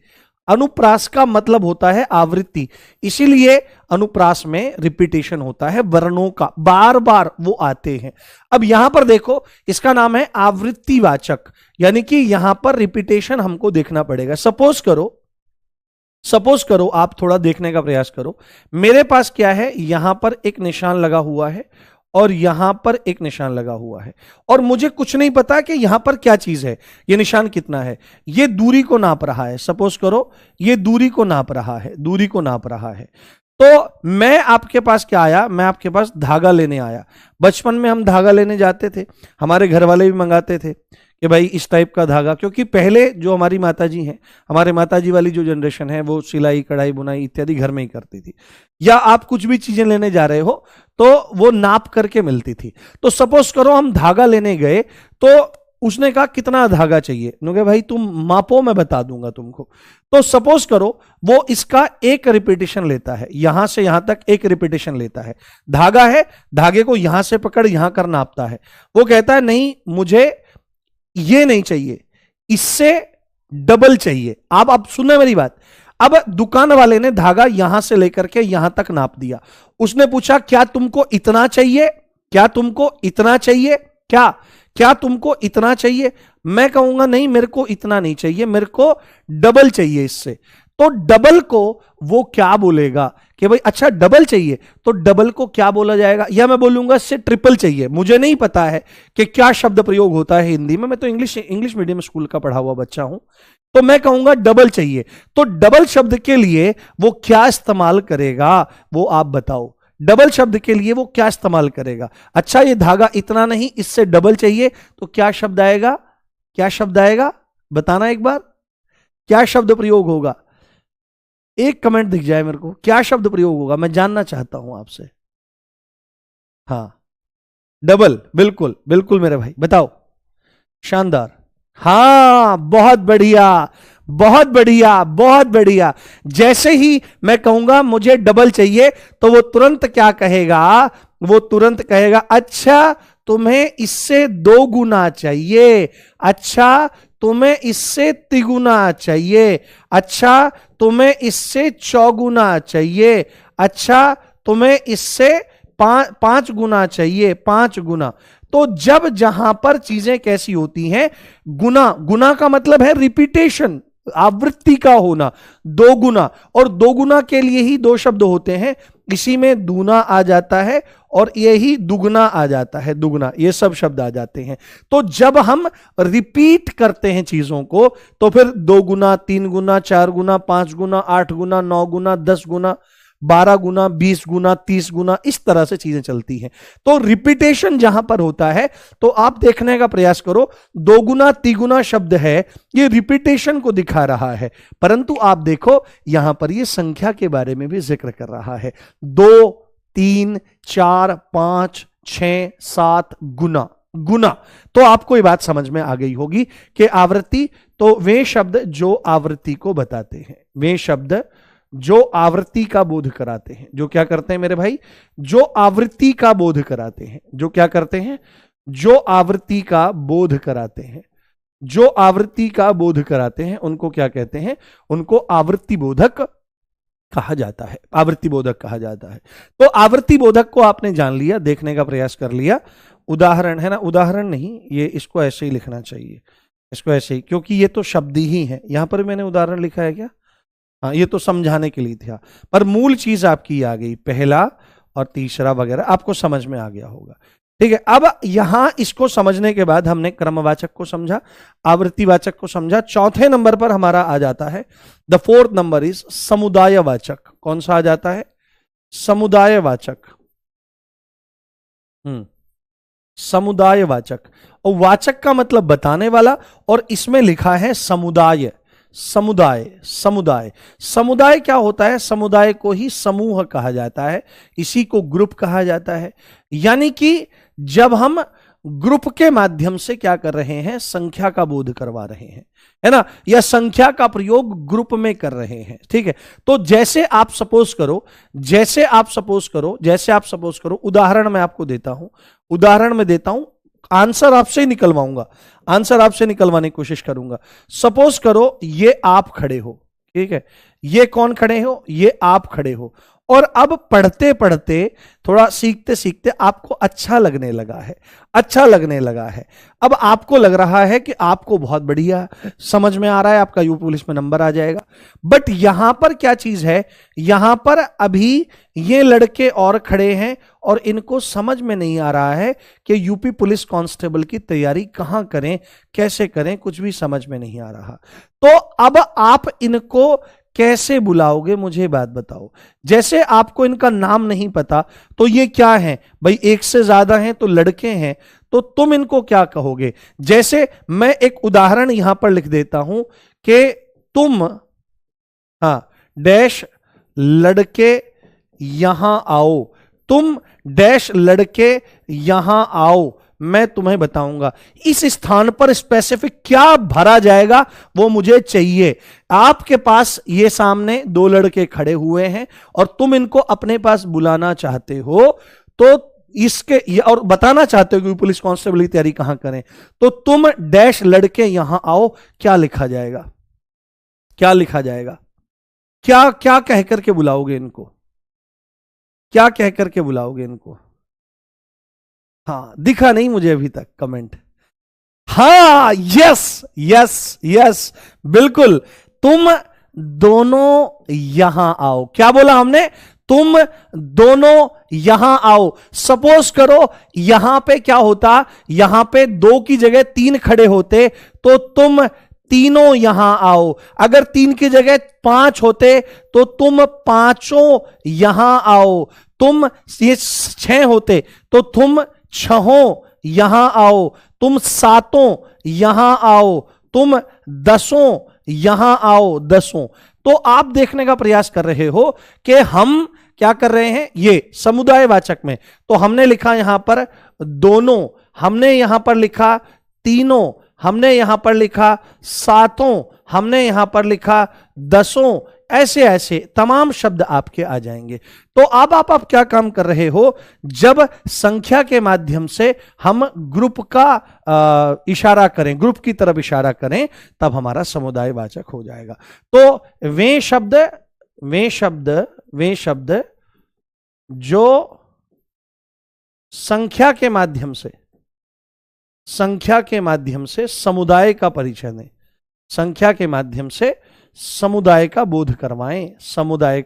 अनुप्रास का मतलब होता है आवृत्ति, इसीलिए अनुप्रास में रिपीटेशन होता है, वर्णों का बार बार वो आते हैं। अब यहां पर देखो, इसका नाम है आवृत्तिवाचक, यानी कि यहां पर रिपीटेशन हमको देखना पड़ेगा। सपोज करो आप थोड़ा देखने का प्रयास करो। मेरे पास क्या है? यहां पर एक निशान लगा हुआ है और यहां पर एक निशान लगा हुआ है, और मुझे कुछ नहीं पता कि यहां पर क्या चीज है, ये निशान कितना है। ये दूरी को नाप रहा है। सपोज करो ये दूरी को नाप रहा है, दूरी को नाप रहा है। तो मैं आपके पास क्या आया? मैं आपके पास धागा लेने आया। बचपन में हम धागा लेने जाते थे, हमारे घर वाले भी मंगाते थे कि भाई इस टाइप का धागा, क्योंकि पहले जो हमारी माताजी हैं, हमारे माताजी वाली जो जनरेशन है, वो सिलाई कढ़ाई बुनाई इत्यादि घर में ही करती थी। या आप कुछ भी चीजें लेने जा रहे हो तो वो नाप करके मिलती थी। तो सपोज करो हम धागा लेने गए, तो उसने कहा कितना धागा चाहिए? नुगे भाई तुम मापो, मैं बता दूंगा तुमको। तो सपोज करो वो इसका एक रिपीटेशन लेता है, यहां से यहां तक एक रिपीटेशन लेता है। धागा है, धागे को यहां से पकड़ यहां कर नापता है। वो कहता है नहीं, मुझे ये नहीं चाहिए, इससे डबल चाहिए। आप सुनना मेरी बात। अब दुकान वाले ने धागा यहां से लेकर के यहां तक नाप दिया। उसने पूछा क्या तुमको इतना चाहिए? क्या तुमको इतना चाहिए? क्या तुमको इतना चाहिए? मैं कहूंगा नहीं, मेरे को इतना नहीं चाहिए, मेरे को डबल चाहिए इससे। तो डबल को वो क्या बोलेगा कि भाई अच्छा डबल चाहिए, तो डबल को क्या बोला जाएगा? या मैं बोलूंगा इससे ट्रिपल चाहिए। मुझे नहीं पता है कि क्या शब्द प्रयोग होता है हिंदी में, मैं तो इंग्लिश मीडियम स्कूल का पढ़ा हुआ बच्चा हूं, तो मैं कहूंगा डबल चाहिए। तो डबल शब्द के लिए वो क्या इस्तेमाल करेगा, वो आप बताओ। डबल शब्द के लिए वो क्या इस्तेमाल करेगा? अच्छा ये धागा इतना नहीं, इससे डबल चाहिए, तो क्या शब्द आएगा? क्या शब्द आएगा? बताना एक बार, क्या शब्द प्रयोग होगा? एक कमेंट दिख जाए मेरे को, क्या शब्द प्रयोग होगा, मैं जानना चाहता हूं आपसे। हाँ, डबल, बिल्कुल बिल्कुल मेरे भाई, बताओ शानदार। हाँ, बहुत बढ़िया, बहुत बढ़िया, बहुत बढ़िया। जैसे ही मैं कहूंगा मुझे डबल चाहिए, तो वो तुरंत क्या कहेगा, वो तुरंत कहेगा अच्छा तुम्हें इससे 2 गुना चाहिए, अच्छा तुम्हें इससे तिगुना चाहिए, अच्छा तुम्हें इससे चौगुना चाहिए, अच्छा तुम्हें इससे 5 गुना चाहिए, 5 गुना। तो जब जहां पर चीजें कैसी होती हैं, गुना, गुना का मतलब है रिपीटेशन, आवृत्ति का होना, 2 गुना, और 2 गुना के लिए ही 2 शब्द होते हैं, इसी में दूना आ जाता है और यही दुगना आ जाता है, दुगना, ये सब शब्द आ जाते हैं। तो जब हम रिपीट करते हैं चीजों को, तो फिर 2 गुना, 3 गुना, 4 गुना, 5 गुना, 8 गुना, 9 गुना, 10 गुना, 12 गुना, 20 गुना, 30 गुना, इस तरह से चीजें चलती हैं। तो रिपीटेशन जहां पर होता है, तो आप देखने का प्रयास करो, 2 गुना, तिगुना शब्द है, ये रिपीटेशन को दिखा रहा है, परंतु आप देखो यहां पर ये संख्या के बारे में भी जिक्र कर रहा है। 2, 3, 4, 5, 6, 7 गुना, गुना। तो आपको ये बात समझ में आ गई होगी कि आवृत्ति, तो वे शब्द जो आवृत्ति को बताते हैं, वे शब्द जो आवृत्ति का बोध कराते हैं, जो क्या करते हैं मेरे भाई, जो आवृत्ति का बोध कराते हैं, जो क्या करते हैं, जो आवृत्ति का बोध कराते हैं, जो आवृत्ति का बोध कराते हैं, उनको क्या कहते हैं, उनको आवृत्ति बोधक कहा जाता है, आवृत्ति बोधक कहा जाता है। तो आवृत्ति बोधक को आपने जान लिया, देखने का प्रयास कर लिया। उदाहरण है ना, उदाहरण नहीं, ये इसको ऐसे ही लिखना चाहिए, इसको ऐसे ही, क्योंकि ये तो शब्द ही है। यहां पर मैंने उदाहरण लिखा है क्या, हाँ, ये तो समझाने के लिए था, पर मूल चीज आपकी आ गई, पहला और तीसरा वगैरह आपको समझ में आ गया होगा। ठीक है, अब यहां इसको समझने के बाद हमने क्रमवाचक को समझा, आवृत्तिवाचक को समझा। चौथे नंबर पर हमारा आ जाता है, द 4th नंबर इज समुदायवाचक। कौन सा आ जाता है, समुदायवाचक। समुदायवाचक, और वाचक का मतलब बताने वाला, और इसमें लिखा है समुदाय, समुदाय, समुदाय। समुदाय क्या होता है, समुदाय को ही समूह कहा जाता है, इसी को ग्रुप कहा जाता है। यानी कि जब हम ग्रुप के माध्यम से क्या कर रहे हैं, संख्या का बोध करवा रहे हैं, है ना, या संख्या का प्रयोग ग्रुप में कर रहे हैं। ठीक है, तो जैसे आप सपोज करो, जैसे आप सपोज करो, उदाहरण मैं आपको देता हूं, उदाहरण में देता हूं, आंसर आपसे ही निकलवाऊंगा, आंसर आपसे निकलवाने की कोशिश करूंगा। सपोज करो ये आप खड़े हो, ठीक है, ये कौन खड़े हो, ये आप खड़े हो, और अब पढ़ते पढ़ते, थोड़ा सीखते सीखते आपको अच्छा लगने लगा है, अच्छा लगने लगा है। अब आपको लग रहा है कि आपको बहुत बढ़िया समझ में आ रहा है, आपका यूपी पुलिस में नंबर आ जाएगा। बट यहां पर क्या चीज है, यहां पर अभी ये लड़के और खड़े हैं और इनको समझ में नहीं आ रहा है कि यूपी पुलिस कांस्टेबल की तैयारी कहां करें, कैसे करें, कुछ भी समझ में नहीं आ रहा। तो अब आप इनको कैसे बुलाओगे, मुझे बात बताओ। जैसे आपको इनका नाम नहीं पता, तो ये क्या है भाई, एक से ज्यादा हैं तो लड़के हैं, तो तुम इनको क्या कहोगे। जैसे मैं एक उदाहरण यहां पर लिख देता हूं कि तुम, हाँ, डैश लड़के यहां आओ, तुम डैश लड़के यहां आओ, मैं तुम्हें बताऊंगा। इस स्थान पर स्पेसिफिक क्या भरा जाएगा वो मुझे चाहिए। आपके पास ये सामने 2 लड़के खड़े हुए हैं और तुम इनको अपने पास बुलाना चाहते हो, तो इसके और बताना चाहते हो कि पुलिस कांस्टेबल की तैयारी कहां करें, तो तुम डैश लड़के यहां आओ, क्या लिखा जाएगा, क्या लिखा जाएगा, क्या क्या कह करके बुलाओगे इनको, क्या कह करके बुलाओगे इनको। हाँ, दिखा नहीं मुझे अभी तक कमेंट। हाँ, यस यस यस, बिल्कुल, तुम दोनों यहां आओ। क्या बोला हमने, तुम दोनों यहां आओ। सपोज करो यहां पे क्या होता, यहां पे 2 की जगह 3 खड़े होते, तो तुम तीनों यहां आओ। अगर 3 की जगह 5 होते तो तुम पांचों यहां आओ। तुम ये 6 होते तो तुम 6 यहां आओ। तुम 7 यहां आओ। तुम 10 यहां आओ, 10। तो आप देखने का प्रयास कर रहे हो कि हम क्या कर रहे हैं, ये समुदायवाचक में तो हमने लिखा यहां पर दोनों, हमने यहां पर लिखा तीनों, हमने यहां पर लिखा सातों, हमने यहां पर लिखा दसों, ऐसे ऐसे तमाम शब्द आपके आ जाएंगे। तो अब आप क्या काम कर रहे हो, जब संख्या के माध्यम से हम ग्रुप का इशारा करें, ग्रुप की तरफ इशारा करें, तब हमारा समुदायवाचक हो जाएगा। तो वे शब्द जो संख्या के माध्यम से समुदाय का परिचय दें, संख्या के माध्यम से समुदाय का बोध करवाएं, समुदाय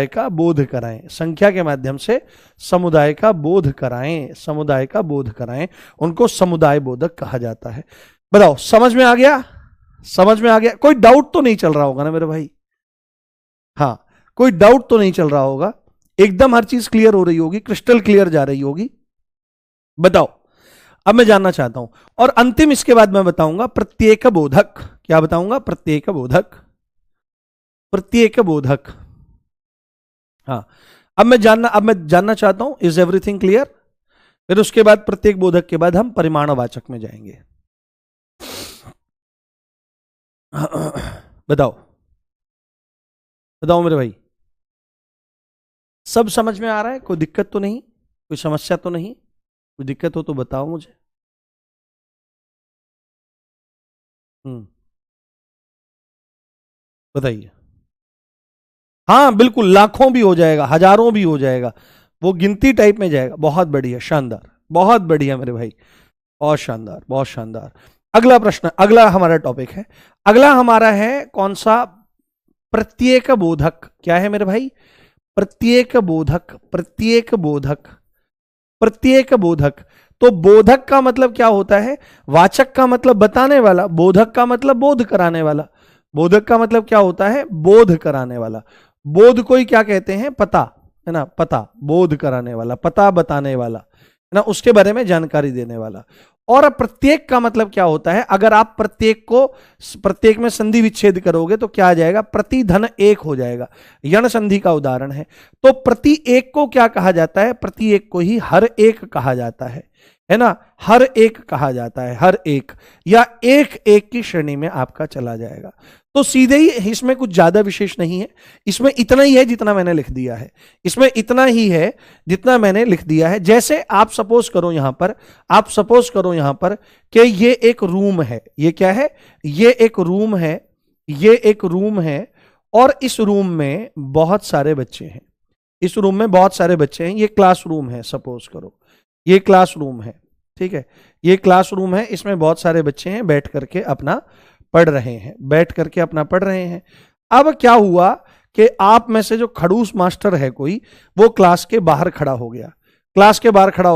का बोध कराएं, संख्या के माध्यम से समुदाय का बोध कराएं, उनको समुदाय बोधक कहा जाता है। बताओ, समझ में आ गया? कोई डाउट तो नहीं चल रहा होगा ना मेरे भाई? हाँ, कोई डाउट तो नहीं चल रहा होगा, एकदम हर चीज क्लियर हो रही होगी, क्रिस्टल क्लियर जा रही होगी। बताओ, अब मैं जानना चाहता हूं, और अंतिम इसके बाद मैं बताऊंगा प्रत्येक बोधक। क्या बताऊंगा? प्रत्येक बोधक। हाँ, अब मैं जानना चाहता हूं, इज एवरीथिंग क्लियर? फिर उसके बाद प्रत्येक बोधक के बाद हम परिमाणवाचक में जाएंगे। बताओ मेरे भाई, सब समझ में आ रहा है? कोई दिक्कत तो नहीं, कोई समस्या तो नहीं? कोई दिक्कत हो तो बताओ मुझे। बताइए। हाँ बिल्कुल, लाखों भी हो जाएगा, हजारों भी हो जाएगा, वो गिनती टाइप में जाएगा। बहुत बढ़िया, शानदार, बहुत बढ़िया मेरे भाई, बहुत शानदार, बहुत शानदार। अगला प्रश्न, अगला हमारा टॉपिक है, अगला हमारा है कौन सा? प्रत्येक बोधक। क्या है मेरे भाई? प्रत्येक बोधक। तो बोधक का मतलब क्या होता है? वाचक का मतलब बताने वाला, बोधक का मतलब बोध कराने वाला। बोधक का मतलब क्या होता है? बोध कराने वाला। बोध को ही क्या कहते हैं? पता, है ना? पता, बोध कराने वाला, पता बताने वाला, है ना? उसके बारे में जानकारी देने वाला। और प्रत्येक का मतलब क्या होता है? अगर आप प्रत्येक में संधि विच्छेद करोगे तो क्या आ जाएगा? प्रति धन एक हो जाएगा, यण संधि का उदाहरण है। तो प्रति एक को क्या कहा जाता है? प्रति एक को ही हर एक कहा जाता है ना? हर एक कहा जाता है, हर एक, या एक एक की श्रेणी में आपका चला जाएगा। तो सीधे ही, इसमें कुछ ज्यादा विशेष नहीं है, इसमें इतना ही है जितना मैंने लिख दिया है, इसमें इतना ही है जितना मैंने लिख दिया है। जैसे आप सपोज करो यहां पर कि ये एक रूम है। ये क्या है? ये एक रूम है, और इस रूम में बहुत सारे बच्चे हैं, ये क्लासरूम है। सपोज करो ये क्लासरूम है, ठीक है, ये क्लासरूम है, इसमें बहुत सारे बच्चे हैं, बैठ करके अपना पढ़ रहे हैं। अब क्या हुआ कि आप में से जो खड़ूस मास्टर है कोई, वो क्लास के बाहर खड़ा हो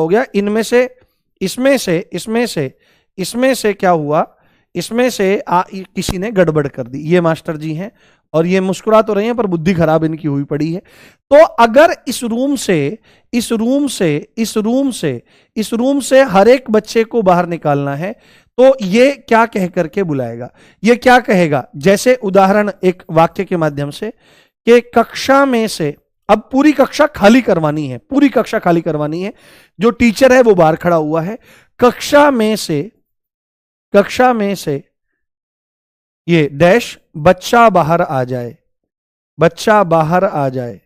गया, इनमें से, इसमें से क्या हुआ? इसमें से किसी ने गड़बड़ कर दी। ये मास्टर जी हैं, और ये मुस्कुरा तो रहे हैं पर बुद्धि खराब इनकी हुई पड़ी है। तो अगर इस रूम से हर एक बच्चे को बाहर निकालना है, तो ये क्या कह करके बुलाएगा? ये क्या कहेगा? जैसे उदाहरण एक वाक्य के माध्यम से, कि कक्षा में से, अब पूरी कक्षा खाली करवानी है, जो टीचर है वो बाहर खड़ा हुआ है, कक्षा में से ये डैश बच्चा बाहर आ जाए, बच्चा बाहर आ जाए।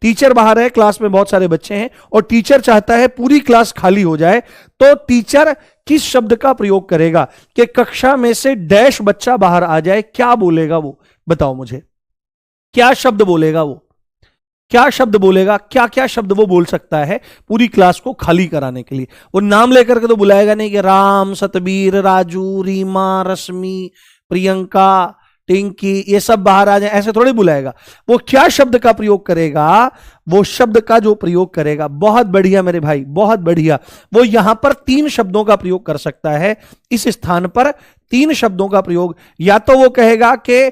टीचर बाहर है, क्लास में बहुत सारे बच्चे हैं, और टीचर चाहता है पूरी क्लास खाली हो जाए, तो टीचर किस शब्द का प्रयोग करेगा कि कक्षा में से डैश बच्चा बाहर आ जाए? क्या बोलेगा वो? बताओ मुझे, क्या शब्द बोलेगा वो? क्या शब्द वो बोल सकता है पूरी क्लास को खाली कराने के लिए? वो नाम लेकर के तो बुलाएगा नहीं कि राम, सतबीर, राजू, रीमा, रश्मि, प्रियंका, टिंकी, ये सब बाहर आ जाए, ऐसे थोड़ी बुलाएगा। वो क्या शब्द का प्रयोग करेगा? वो शब्द का जो प्रयोग करेगा, बहुत बढ़िया मेरे भाई, बहुत बढ़िया, वो यहां पर 3 शब्दों का प्रयोग कर सकता है। इस स्थान पर 3 शब्दों का प्रयोग, या तो वो कहेगा कि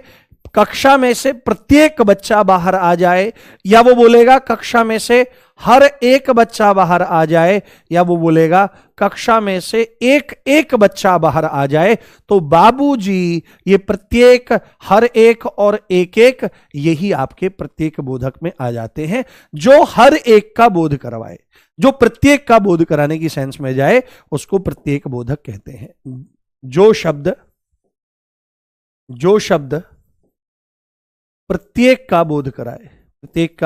कक्षा में से प्रत्येक बच्चा बाहर आ जाए, या वो बोलेगा कक्षा में से हर एक बच्चा बाहर आ जाए, या वो बोलेगा कक्षा में से एक एक बच्चा बाहर आ जाए, तो बाबूजी ये प्रत्येक, हर एक और एक एक, यही आपके प्रत्येक बोधक में आ जाते हैं। जो हर एक का बोध करवाए, जो प्रत्येक का बोध कराने की सेंस में जाए, उसको प्रत्येक बोधक कहते हैं। जो शब्द प्रत्येक का बोध कराए, प्रत्येक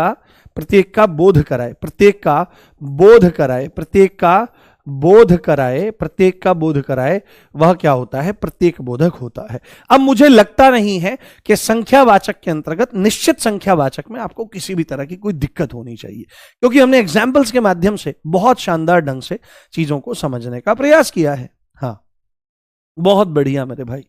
का बोध कराए, प्रत्येक का बोध कराए, प्रत्येक का बोध कराए, प्रत्येक का बोध कराए, वह क्या होता है? प्रत्येक बोधक होता है। अब मुझे लगता नहीं है कि संख्यावाचक के अंतर्गत निश्चित संख्यावाचक में आपको किसी भी तरह की कोई दिक्कत होनी चाहिए, क्योंकि हमने एग्जाम्पल्स के माध्यम से बहुत शानदार ढंग से चीजों को समझने का प्रयास किया है। हाँ, बहुत बढ़िया मेरे भाई,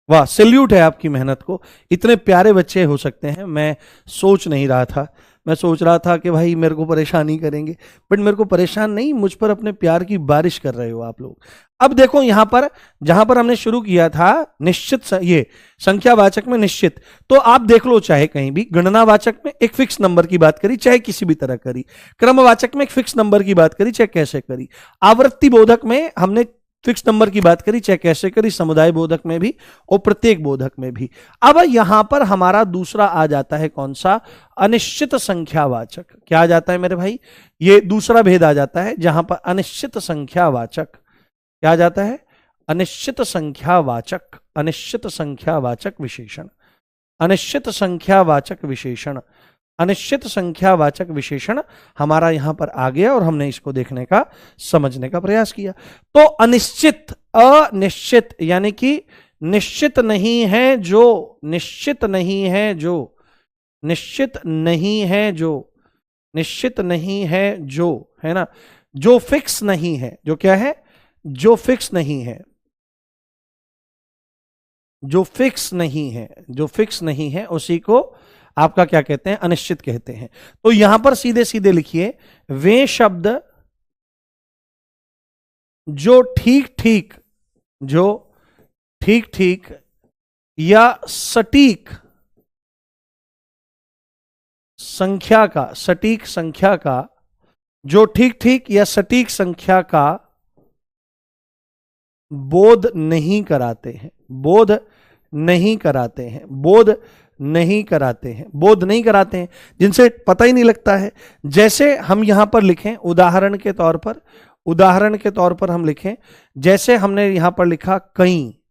वाह, सैल्यूट है आपकी मेहनत को। इतने प्यारे बच्चे हो सकते हैं, मैं सोच नहीं रहा था। मैं सोच रहा था कि भाई मेरे को परेशान ही करेंगे, बट मेरे को परेशान नहीं, मुझ पर अपने प्यार की बारिश कर रहे हो आप लोग। अब देखो यहां पर, जहां पर हमने शुरू किया था निश्चित, ये संख्यावाचक में निश्चित, तो आप देख लो, चाहे कहीं भी गणनावाचक में एक फिक्स नंबर की बात करी, चाहे किसी भी तरह करी, क्रमवाचक में एक फिक्स नंबर की बात करी, चाहे कैसे करी, आवृत्ति बोधक में हमने फिक्स नंबर की बात करी, चाहे कैसे करी, समुदाय बोधक में भी और प्रत्येक बोधक में भी। अब यहां पर हमारा दूसरा आ जाता है कौन सा? अनिश्चित संख्यावाचक। क्या आ जाता है मेरे भाई? ये दूसरा भेद आ जाता है, जहां पर अनिश्चित संख्यावाचक क्या आ जाता है? अनिश्चित संख्यावाचक, अनिश्चित संख्यावाचक विशेषण, अनिश्चित संख्यावाचक विशेषण, अनिश्चित संख्यावाचक विशेषण हमारा यहां पर आ गया, और हमने इसको देखने का, समझने का प्रयास किया। तो अनिश्चित, अनिश्चित यानी कि निश्चित नहीं है जो, निश्चित नहीं है जो, निश्चित नहीं है जो, निश्चित नहीं है जो, है ना, जो फिक्स नहीं है, जो क्या है? जो फिक्स नहीं है, जो फिक्स नहीं है, जो फिक्स नहीं है, उसी को आपका क्या कहते हैं? अनिश्चित कहते हैं। तो यहां पर सीधे सीधे लिखिए, वे शब्द जो ठीक ठीक, जो ठीक ठीक या सटीक संख्या का, सटीक संख्या का, जो ठीक ठीक या सटीक संख्या का बोध नहीं कराते हैं, बोध नहीं कराते हैं, बोध नहीं कराते हैं, बोध नहीं कराते हैं, जिनसे पता ही नहीं लगता है। जैसे हम यहां पर लिखें, उदाहरण के तौर पर, उदाहरण के तौर पर हम लिखें, जैसे हमने यहां पर लिखा कई,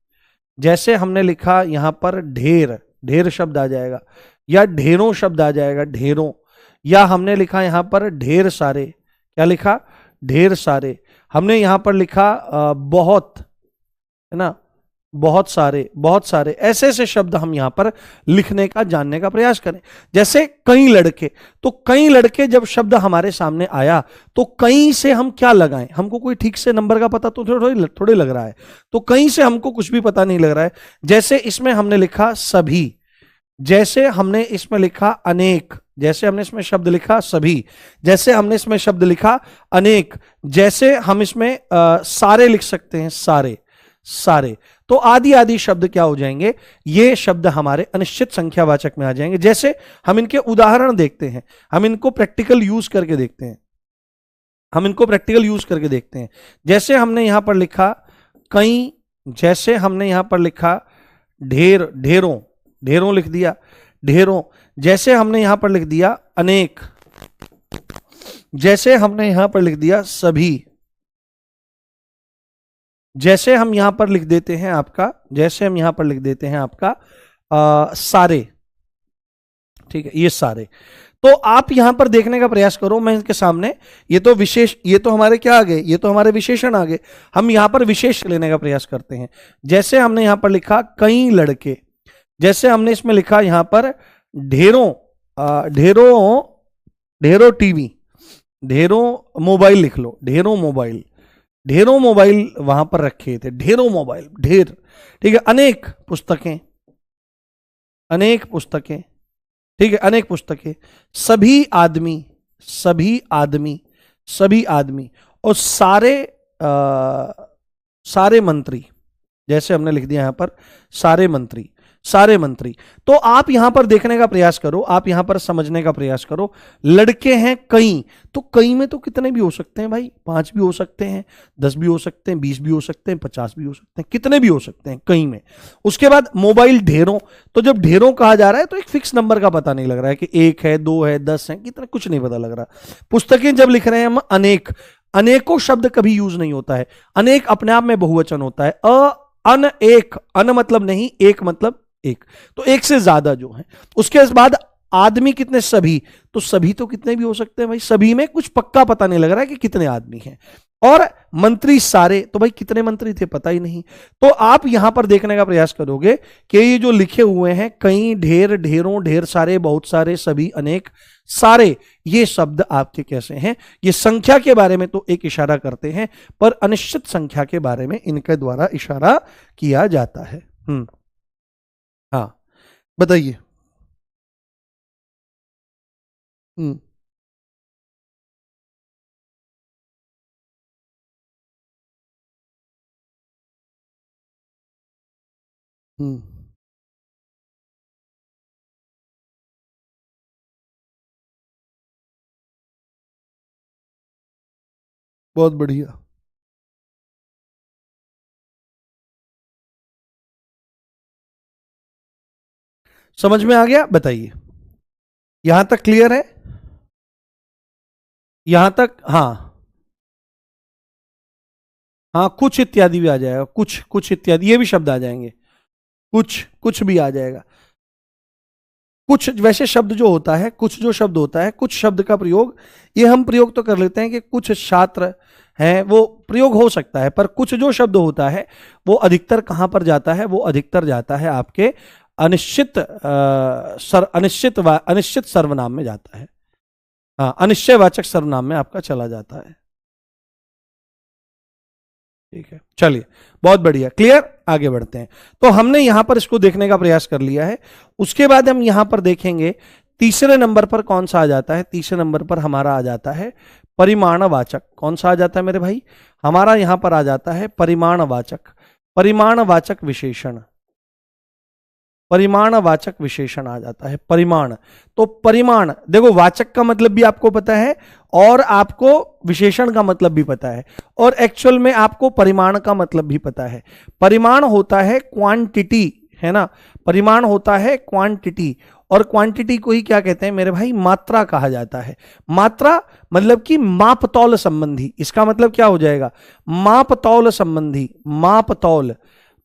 जैसे हमने लिखा यहां पर ढेर, ढेर शब्द आ जाएगा, या ढेरों शब्द आ जाएगा, ढेरों, या हमने लिखा यहां पर ढेर सारे, क्या लिखा? ढेर सारे। हमने यहां पर लिखा बहुत, है ना, बहुत सारे, बहुत सारे, ऐसे ऐसे शब्द हम यहां पर लिखने का, जानने का प्रयास करें। जैसे कई लड़के, तो कई लड़के जब शब्द हमारे सामने आया, तो कई से हम क्या लगाएं? हमको कोई ठीक से नंबर का पता तो थोड़े लग रहा है, तो कई से हमको कुछ भी पता नहीं लग रहा है। जैसे इसमें हमने लिखा सभी, जैसे हमने इसमें लिखा अनेक, जैसे हमने इसमें शब्द लिखा सभी, जैसे हमने इसमें शब्द लिखा अनेक, जैसे हम इसमें सारे लिख सकते हैं, सारे, सारे। तो आदि आदि शब्द क्या हो जाएंगे? ये शब्द हमारे अनिश्चित संख्यावाचक में आ जाएंगे। जैसे हम इनके उदाहरण देखते हैं, हम इनको प्रैक्टिकल यूज करके देखते हैं, हम इनको प्रैक्टिकल यूज करके देखते हैं। जैसे हमने यहां पर लिखा कई, जैसे हमने यहां पर लिखा ढेर, ढेरों, ढेरों लिख दिया, ढेरों। जैसे हमने यहां पर लिख दिया अनेक, जैसे हमने यहां पर लिख दिया सभी, जैसे हम यहां पर लिख देते हैं आपका, जैसे हम यहां पर लिख देते हैं आपका सारे, ठीक है, ये सारे। तो आप यहां पर देखने का प्रयास करो, मैं इनके सामने, ये तो विशेष, ये तो हमारे क्या आ गए? ये तो हमारे विशेषण आ गए। हम यहां पर विशेष लेने का प्रयास करते हैं। जैसे हमने यहां पर लिखा कई लड़के, जैसे हमने इसमें लिखा यहां पर ढेरों, ढेरों, ढेरों टीवी, ढेरों मोबाइल लिख लो, ढेरों मोबाइल, ढेरों मोबाइल वहां पर रखे थे, ढेरों मोबाइल, ढेर, ठीक है। अनेक पुस्तकें, अनेक पुस्तकें, ठीक है, अनेक पुस्तकें। सभी आदमी, सभी आदमी, सभी आदमी, और सारे सारे मंत्री, जैसे हमने लिख दिया यहां पर सारे मंत्री, सारे मंत्री। तो आप यहां पर देखने का प्रयास करो, आप यहां पर समझने का प्रयास करो। लड़के हैं कई, तो कई में तो कितने भी हो सकते हैं भाई, 5 भी हो सकते हैं, 10 भी हो सकते हैं, 20 भी हो सकते हैं, 50 भी हो सकते हैं, कितने भी हो सकते हैं कई में। उसके बाद मोबाइल ढेरों, तो जब ढेरों कहा जा रहा है तो एक फिक्स नंबर का पता नहीं लग रहा है कि 1 है, 2 है, 10 है, कितना कुछ नहीं पता लग रहा। पुस्तकें जब लिख रहे हैं हम अनेक, अनेकों शब्द कभी यूज नहीं होता है, अनेक अपने आप में बहुवचन होता है। अन एक, अन मतलब नहीं, एक मतलब एक, तो एक से ज्यादा जो है। उसके बाद आदमी कितने, सभी, तो सभी तो कितने भी हो सकते हैं भाई, सभी में कुछ पक्का पता नहीं लग रहा है कि कितने आदमी हैं। और मंत्री सारे, तो भाई कितने मंत्री थे पता ही नहीं। तो आप यहां पर देखने का प्रयास करोगे कि ये जो लिखे हुए हैं कई, ढेर, ढेरों, ढेर सारे, बहुत सारे, सभी, अनेक, सारे, ये शब्द आपके कैसे हैं, ये संख्या के बारे में तो एक इशारा करते हैं, पर अनिश्चित संख्या के बारे में इनके द्वारा इशारा किया जाता है। हाँ बताइए। हम्म हम्म बहुत बढ़िया। समझ में आ गया, बताइए। यहां तक क्लियर है? यहां तक, हाँ। हाँ, कुछ इत्यादि भी आ जाएगा, कुछ, कुछ इत्यादि, ये भी शब्द आ जाएंगे, कुछ, कुछ भी आ जाएगा। कुछ वैसे शब्द जो होता है, कुछ जो शब्द होता है, कुछ शब्द का प्रयोग, ये हम प्रयोग तो कर लेते हैं कि कुछ छात्र हैं, वो प्रयोग हो सकता है, पर कुछ जो शब्द होता है वो अधिकतर कहां पर जाता है, वो अधिकतर जाता है आपके अनिश्चित अनिश्चित सर्वनाम में जाता है। हाँ, अनिश्चयवाचक सर्वनाम में आपका चला जाता है। ठीक है, चलिए, बहुत बढ़िया, क्लियर, आगे बढ़ते हैं। तो हमने यहां पर इसको देखने का प्रयास कर लिया है। उसके बाद हम यहां पर देखेंगे तीसरे नंबर पर कौन सा आ जाता है। तीसरे नंबर पर हमारा आ जाता है परिमाणवाचक। कौन सा आ जाता है मेरे भाई? हमारा यहां पर आ जाता है परिमाणवाचक, परिमाणवाचक विशेषण, परिमाणवाचक विशेषण आ जाता है। परिमाण, तो परिमाण, देखो वाचक का मतलब भी आपको पता है और आपको विशेषण का मतलब भी पता है, और एक्चुअल में आपको परिमाण का मतलब भी पता है। परिमाण होता है क्वांटिटी, है ना, परिमाण होता है क्वांटिटी, और क्वांटिटी को ही क्या कहते हैं मेरे भाई? मात्रा कहा जाता है। मात्रा मतलब कि मापतौल संबंधी, इसका मतलब क्या हो जाएगा? मापतौल संबंधी, मापतौल,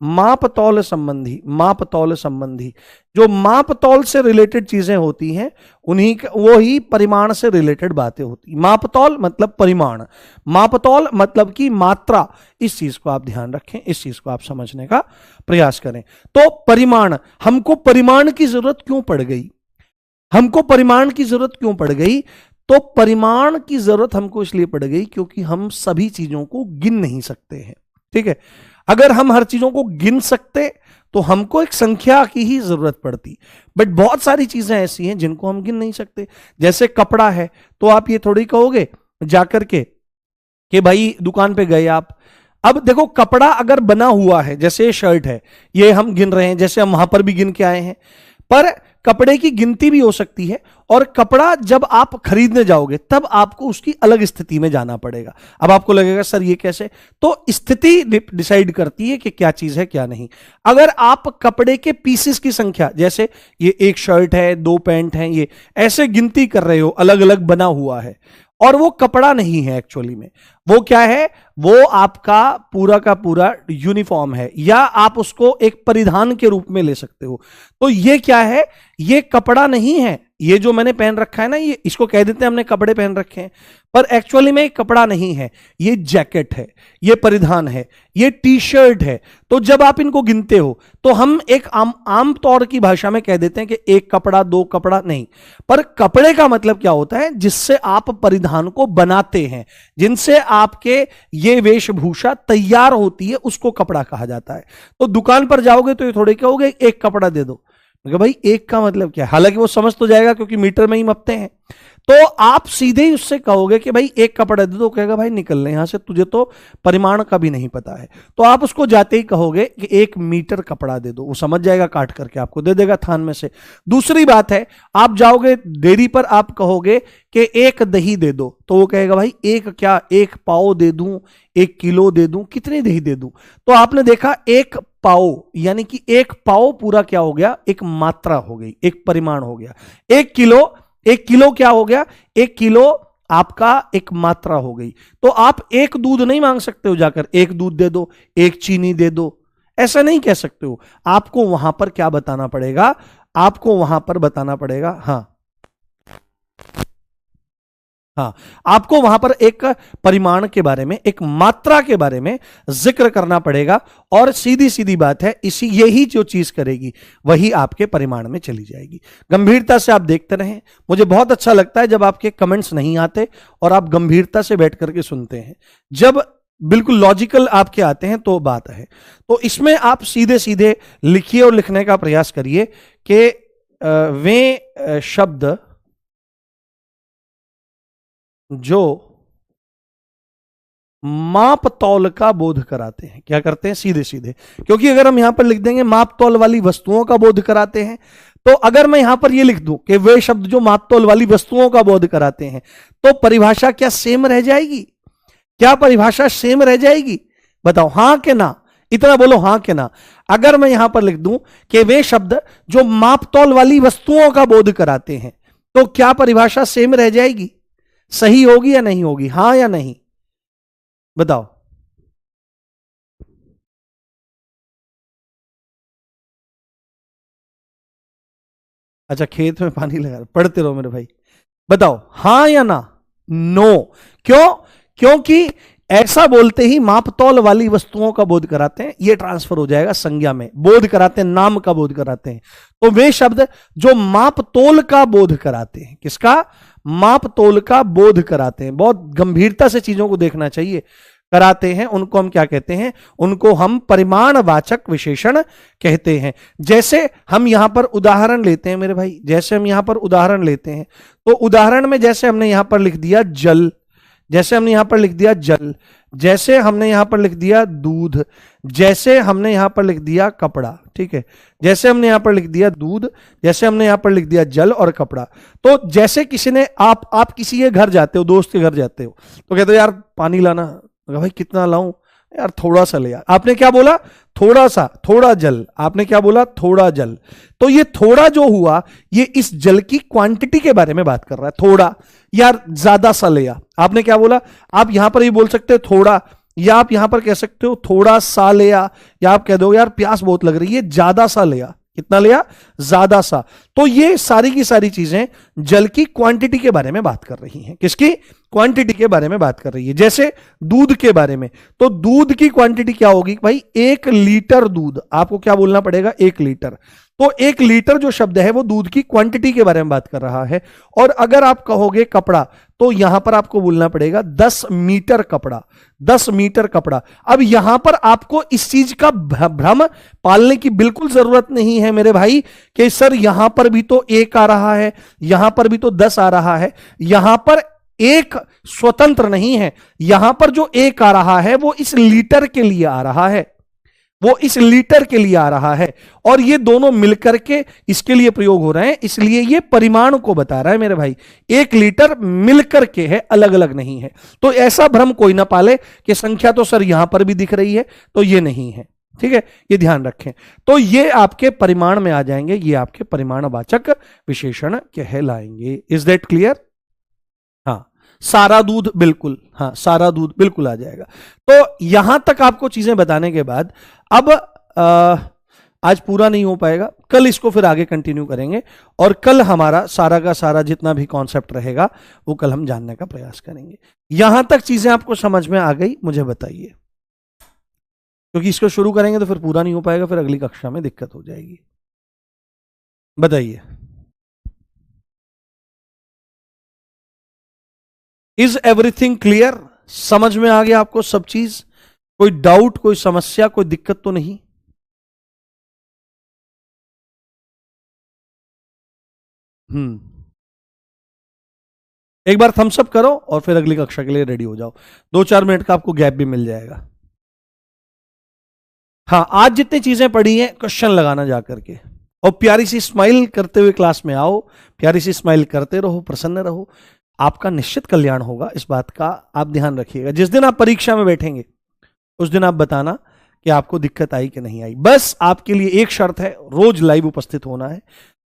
मापतौल संबंधी, मापतौल संबंधी, जो मापतौल से रिलेटेड चीजें होती हैं उन्हीं, वो ही परिमाण से रिलेटेड बातें होती। मापतौल मतलब परिमाण, मापतौल मतलब कि मात्रा। इस चीज को आप ध्यान रखें, इस चीज को आप समझने का प्रयास करें। तो परिमाण, हमको परिमाण की जरूरत क्यों पड़ गई? हमको परिमाण की जरूरत क्यों पड़ गई? तो परिमाण की जरूरत हमको इसलिए पड़ गई क्योंकि हम सभी चीजों को गिन नहीं सकते हैं। ठीक है, अगर हम हर चीजों को गिन सकते तो हमको एक संख्या की ही जरूरत पड़ती, बट बहुत सारी चीजें ऐसी हैं जिनको हम गिन नहीं सकते। जैसे कपड़ा है, तो आप ये थोड़ी कहोगे जाकर के कि भाई दुकान पे गए आप, अब देखो कपड़ा अगर बना हुआ है, जैसे ये शर्ट है, ये हम गिन रहे हैं, जैसे हम वहां पर भी गिन के आए हैं, पर कपड़े की गिनती भी हो सकती है, और कपड़ा जब आप खरीदने जाओगे तब आपको उसकी अलग स्थिति में जाना पड़ेगा। अब आपको लगेगा सर ये कैसे? तो स्थिति डिसाइड करती है कि क्या चीज है क्या नहीं। अगर आप कपड़े के पीसेस की संख्या, जैसे ये एक शर्ट है, 2 पैंट हैं, ये ऐसे गिनती कर रहे हो, अलग अलग बना हुआ है, और वो कपड़ा नहीं है एक्चुअली में, वो क्या है? वो आपका पूरा का पूरा यूनिफॉर्म है, या आप उसको एक परिधान के रूप में ले सकते हो। तो ये क्या है? ये कपड़ा नहीं है, ये जो मैंने पहन रखा है ना, ये, इसको कह देते हैं हमने कपड़े पहन रखे हैं, पर एक्चुअली में कपड़ा नहीं है, ये जैकेट है, ये परिधान है, ये टी शर्ट है। तो जब आप इनको गिनते हो तो हम एक आम तौर की भाषा में कह देते हैं कि एक कपड़ा, 2 कपड़ा, नहीं, पर कपड़े का मतलब क्या होता है? जिससे आप परिधान को बनाते हैं, जिनसे आपके ये वेशभूषा तैयार होती है, उसको कपड़ा कहा जाता है। तो दुकान पर जाओगे तो ये थोड़े कहोगे एक कपड़ा दे दो, भाई एक का मतलब क्या है? हालांकि वो समझ तो जाएगा क्योंकि मीटर में ही मपते हैं। तो आप सीधे ही उससे कहोगे कि भाई एक कपड़ा दे दो, कहेगा भाई निकल ले यहां से, तुझे तो परिमाण का भी नहीं पता है। तो आप उसको जाते ही कहोगे कि 1 मीटर कपड़ा दे दो, वो समझ जाएगा, काट करके आपको दे देगा थान में से। दूसरी बात है, आप जाओगे डेयरी पर, आप कहोगे कि 1 दही दे दो, तो वो कहेगा भाई एक क्या, 1 पाव दे दूं, 1 किलो दे दूं, कितनी दही दे दूं? तो आपने देखा 1 पाव यानी कि 1 पाव पूरा क्या हो गया, एक मात्रा हो गई, एक परिमाण हो गया। 1 किलो, 1 किलो क्या हो गया, 1 किलो आपका एक मात्रा हो गई। तो आप एक दूध नहीं मांग सकते हो जाकर, एक दूध दे दो, एक चीनी दे दो, ऐसा नहीं कह सकते हो। आपको वहां पर क्या बताना पड़ेगा, आपको वहां पर बताना पड़ेगा, हाँ हाँ, आपको वहां पर एक परिमाण के बारे में, एक मात्रा के बारे में जिक्र करना पड़ेगा। और सीधी सीधी बात है, इसी यही जो चीज करेगी वही आपके परिमाण में चली जाएगी। गंभीरता से आप देखते रहें। मुझे बहुत अच्छा लगता है जब आपके कमेंट्स नहीं आते और आप गंभीरता से बैठ करके सुनते हैं। जब बिल्कुल लॉजिकल आपके आते हैं तो बात है। तो इसमें आप सीधे सीधे लिखिए और लिखने का प्रयास करिए कि वे शब्द जो माप तौल का बोध कराते हैं। क्या करते हैं, सीधे सीधे, क्योंकि अगर हम यहां पर लिख देंगे माप तौल वाली वस्तुओं का बोध कराते हैं, तो अगर मैं यहां पर यह लिख दूं कि वे शब्द जो माप तौल वाली वस्तुओं का बोध कराते हैं, तो परिभाषा क्या सेम रह जाएगी? क्या परिभाषा सेम रह जाएगी? बताओ हां के ना, इतना बोलो हां के ना। अगर मैं यहां पर लिख दूं कि वे शब्द जो माप तौल वाली वस्तुओं का बोध कराते हैं, तो क्या परिभाषा सेम रह जाएगी? सही होगी या नहीं होगी, हां या नहीं? बताओ। अच्छा, खेत में पानी लगा, पढ़ते रहो मेरे भाई। बताओ हां या ना? नो। क्यों? क्योंकि ऐसा बोलते ही माप तौल वाली वस्तुओं का बोध कराते हैं, ये ट्रांसफर हो जाएगा संज्ञा में, बोध कराते हैं, नाम का बोध कराते हैं। तो वे शब्द जो माप तोल का बोध कराते हैं, किसका? माप तोल का बोध कराते हैं। बहुत गंभीरता से चीजों को देखना चाहिए। कराते हैं, उनको हम क्या कहते हैं? उनको हम परिमाणवाचक विशेषण कहते हैं। जैसे हम यहां पर उदाहरण लेते हैं मेरे भाई, जैसे हम यहां पर उदाहरण लेते हैं, तो उदाहरण में जैसे हमने यहां पर लिख दिया जल, जैसे हमने यहां पर लिख दिया जल, जैसे हमने यहां पर लिख दिया दूध, जैसे हमने यहां पर लिख दिया कपड़ा, ठीक है, जैसे हमने यहां पर लिख दिया दूध, जैसे हमने यहां पर लिख दिया जल और कपड़ा। तो जैसे किसी ने, आप किसी के घर जाते हो, दोस्त के घर जाते हो, तो कहते हो यार पानी लाना, भाई कितना लाऊं यार, थोड़ा सा ले यार। आपने क्या बोला? थोड़ा सा, थोड़ा जल। आपने क्या बोला? थोड़ा जल। तो ये थोड़ा जो हुआ, ये इस जल की क्वांटिटी के बारे में बात कर रहा है। थोड़ा यार, ज्यादा सा ले आ। आपने क्या बोला? आप यहां पर ये बोल सकते हो थोड़ा, या आप यहां पर कह सकते हो थोड़ा सा ले आ, या आप कह दो यार प्यास बहुत लग रही है, ज्यादा सा ले आ। कितना लिया? ज्यादा सा। तो ये सारी की सारी चीजें जल की क्वांटिटी के बारे में बात कर रही हैं। किसकी? क्वांटिटी के बारे में बात कर रही है। जैसे दूध के बारे में, तो दूध की क्वांटिटी क्या होगी भाई? 1 लीटर दूध। आपको क्या बोलना पड़ेगा? 1 लीटर। तो 1 लीटर जो शब्द है वो दूध की क्वांटिटी के बारे में बात कर रहा है। और अगर आप कहोगे कपड़ा, तो यहां पर आपको बोलना पड़ेगा 10 मीटर कपड़ा। 10 मीटर कपड़ा। अब यहां पर आपको इस चीज का भ्रम पालने की बिल्कुल जरूरत नहीं है मेरे भाई कि सर यहां पर भी तो 1 आ रहा है, यहां पर भी तो 10 आ रहा है। यहां पर एक स्वतंत्र नहीं है, यहां पर जो 1 आ रहा है वो इस लीटर के लिए आ रहा है, वो इस लीटर के लिए आ रहा है, और ये दोनों मिलकर के इसके लिए प्रयोग हो रहे हैं, इसलिए ये परिमाण को बता रहा है मेरे भाई। 1 लीटर मिलकर के है, अलग अलग नहीं है। तो ऐसा भ्रम कोई ना पाले कि संख्या तो सर यहां पर भी दिख रही है, तो ये नहीं है। ठीक है, ये ध्यान रखें। तो ये आपके परिमाण में आ जाएंगे, ये आपके परिमाणवाचक विशेषण कहलाएंगे। Is that clear? हाँ, सारा दूध, बिल्कुल, हाँ सारा दूध बिल्कुल आ जाएगा। तो यहां तक आपको चीजें बताने के बाद अब आज पूरा नहीं हो पाएगा, कल इसको फिर आगे कंटिन्यू करेंगे, और कल हमारा सारा का सारा जितना भी कॉन्सेप्ट रहेगा वो कल हम जानने का प्रयास करेंगे। यहां तक चीजें आपको समझ में आ गई? मुझे बताइए, क्योंकि इसको शुरू करेंगे तो फिर पूरा नहीं हो पाएगा, फिर अगली कक्षा में दिक्कत हो जाएगी। बताइए, इज एवरीथिंग क्लियर? समझ में आ गया आपको सब चीज? कोई डाउट, कोई समस्या, कोई दिक्कत तो नहीं? हम्म एक बार थम्स अप करो और फिर अगली कक्षा के लिए रेडी हो जाओ। 2-4 मिनट का आपको गैप भी मिल जाएगा। हाँ, आज जितनी चीजें पढ़ी हैं क्वेश्चन लगाना जाकर के, और प्यारी सी स्माइल करते हुए क्लास में आओ, प्यारी सी स्माइल करते रहो, प्रसन्न रहो, आपका निश्चित कल्याण होगा। इस बात का आप ध्यान रखिएगा। जिस दिन आप परीक्षा में बैठेंगे उस दिन आप बताना कि आपको दिक्कत आई कि नहीं आई। बस आपके लिए एक शर्त है, रोज लाइव उपस्थित होना है।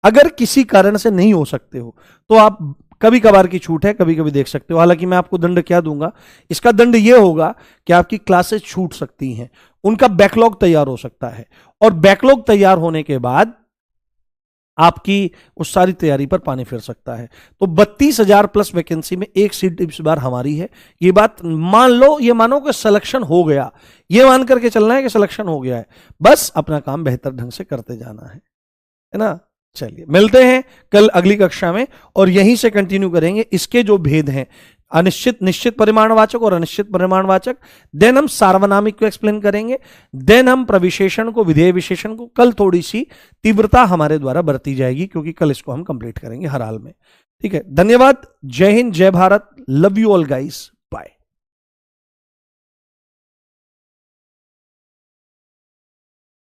अगर किसी कारण से नहीं हो सकते हो तो आप कभी कभार की छूट है, कभी कभी देख सकते हो। हालांकि मैं आपको दंड क्या दूंगा, इसका दंड यह होगा कि आपकी क्लासेस छूट सकती हैं, उनका बैकलॉग तैयार हो सकता है, और बैकलॉग तैयार होने के बाद आपकी उस सारी तैयारी पर पानी फिर सकता है। तो 32,000 प्लस वैकेंसी में एक सीट इस बार हमारी है। ये बात मान लो, ये मानो कि सिलेक्शन हो गया, ये मान करके चलना है कि सिलेक्शन हो गया है। बस अपना काम बेहतर ढंग से करते जाना है ना। चलिए मिलते हैं कल अगली कक्षा में और यहीं से कंटिन्यू करेंगे इसके जो भेद हैं, अनिश्चित निश्चित परिमाणवाचक और अनिश्चित परिमाणवाचक। देन हम सार्वनामिक को एक्सप्लेन करेंगे। देन हम प्रविशेषण को, विधेय विशेषण को। कल थोड़ी सी तीव्रता हमारे द्वारा बरती जाएगी क्योंकि कल इसको हम कंप्लीट करेंगे हर हाल में। ठीक है, धन्यवाद। जय हिंद, जय Bharat, love you all guys.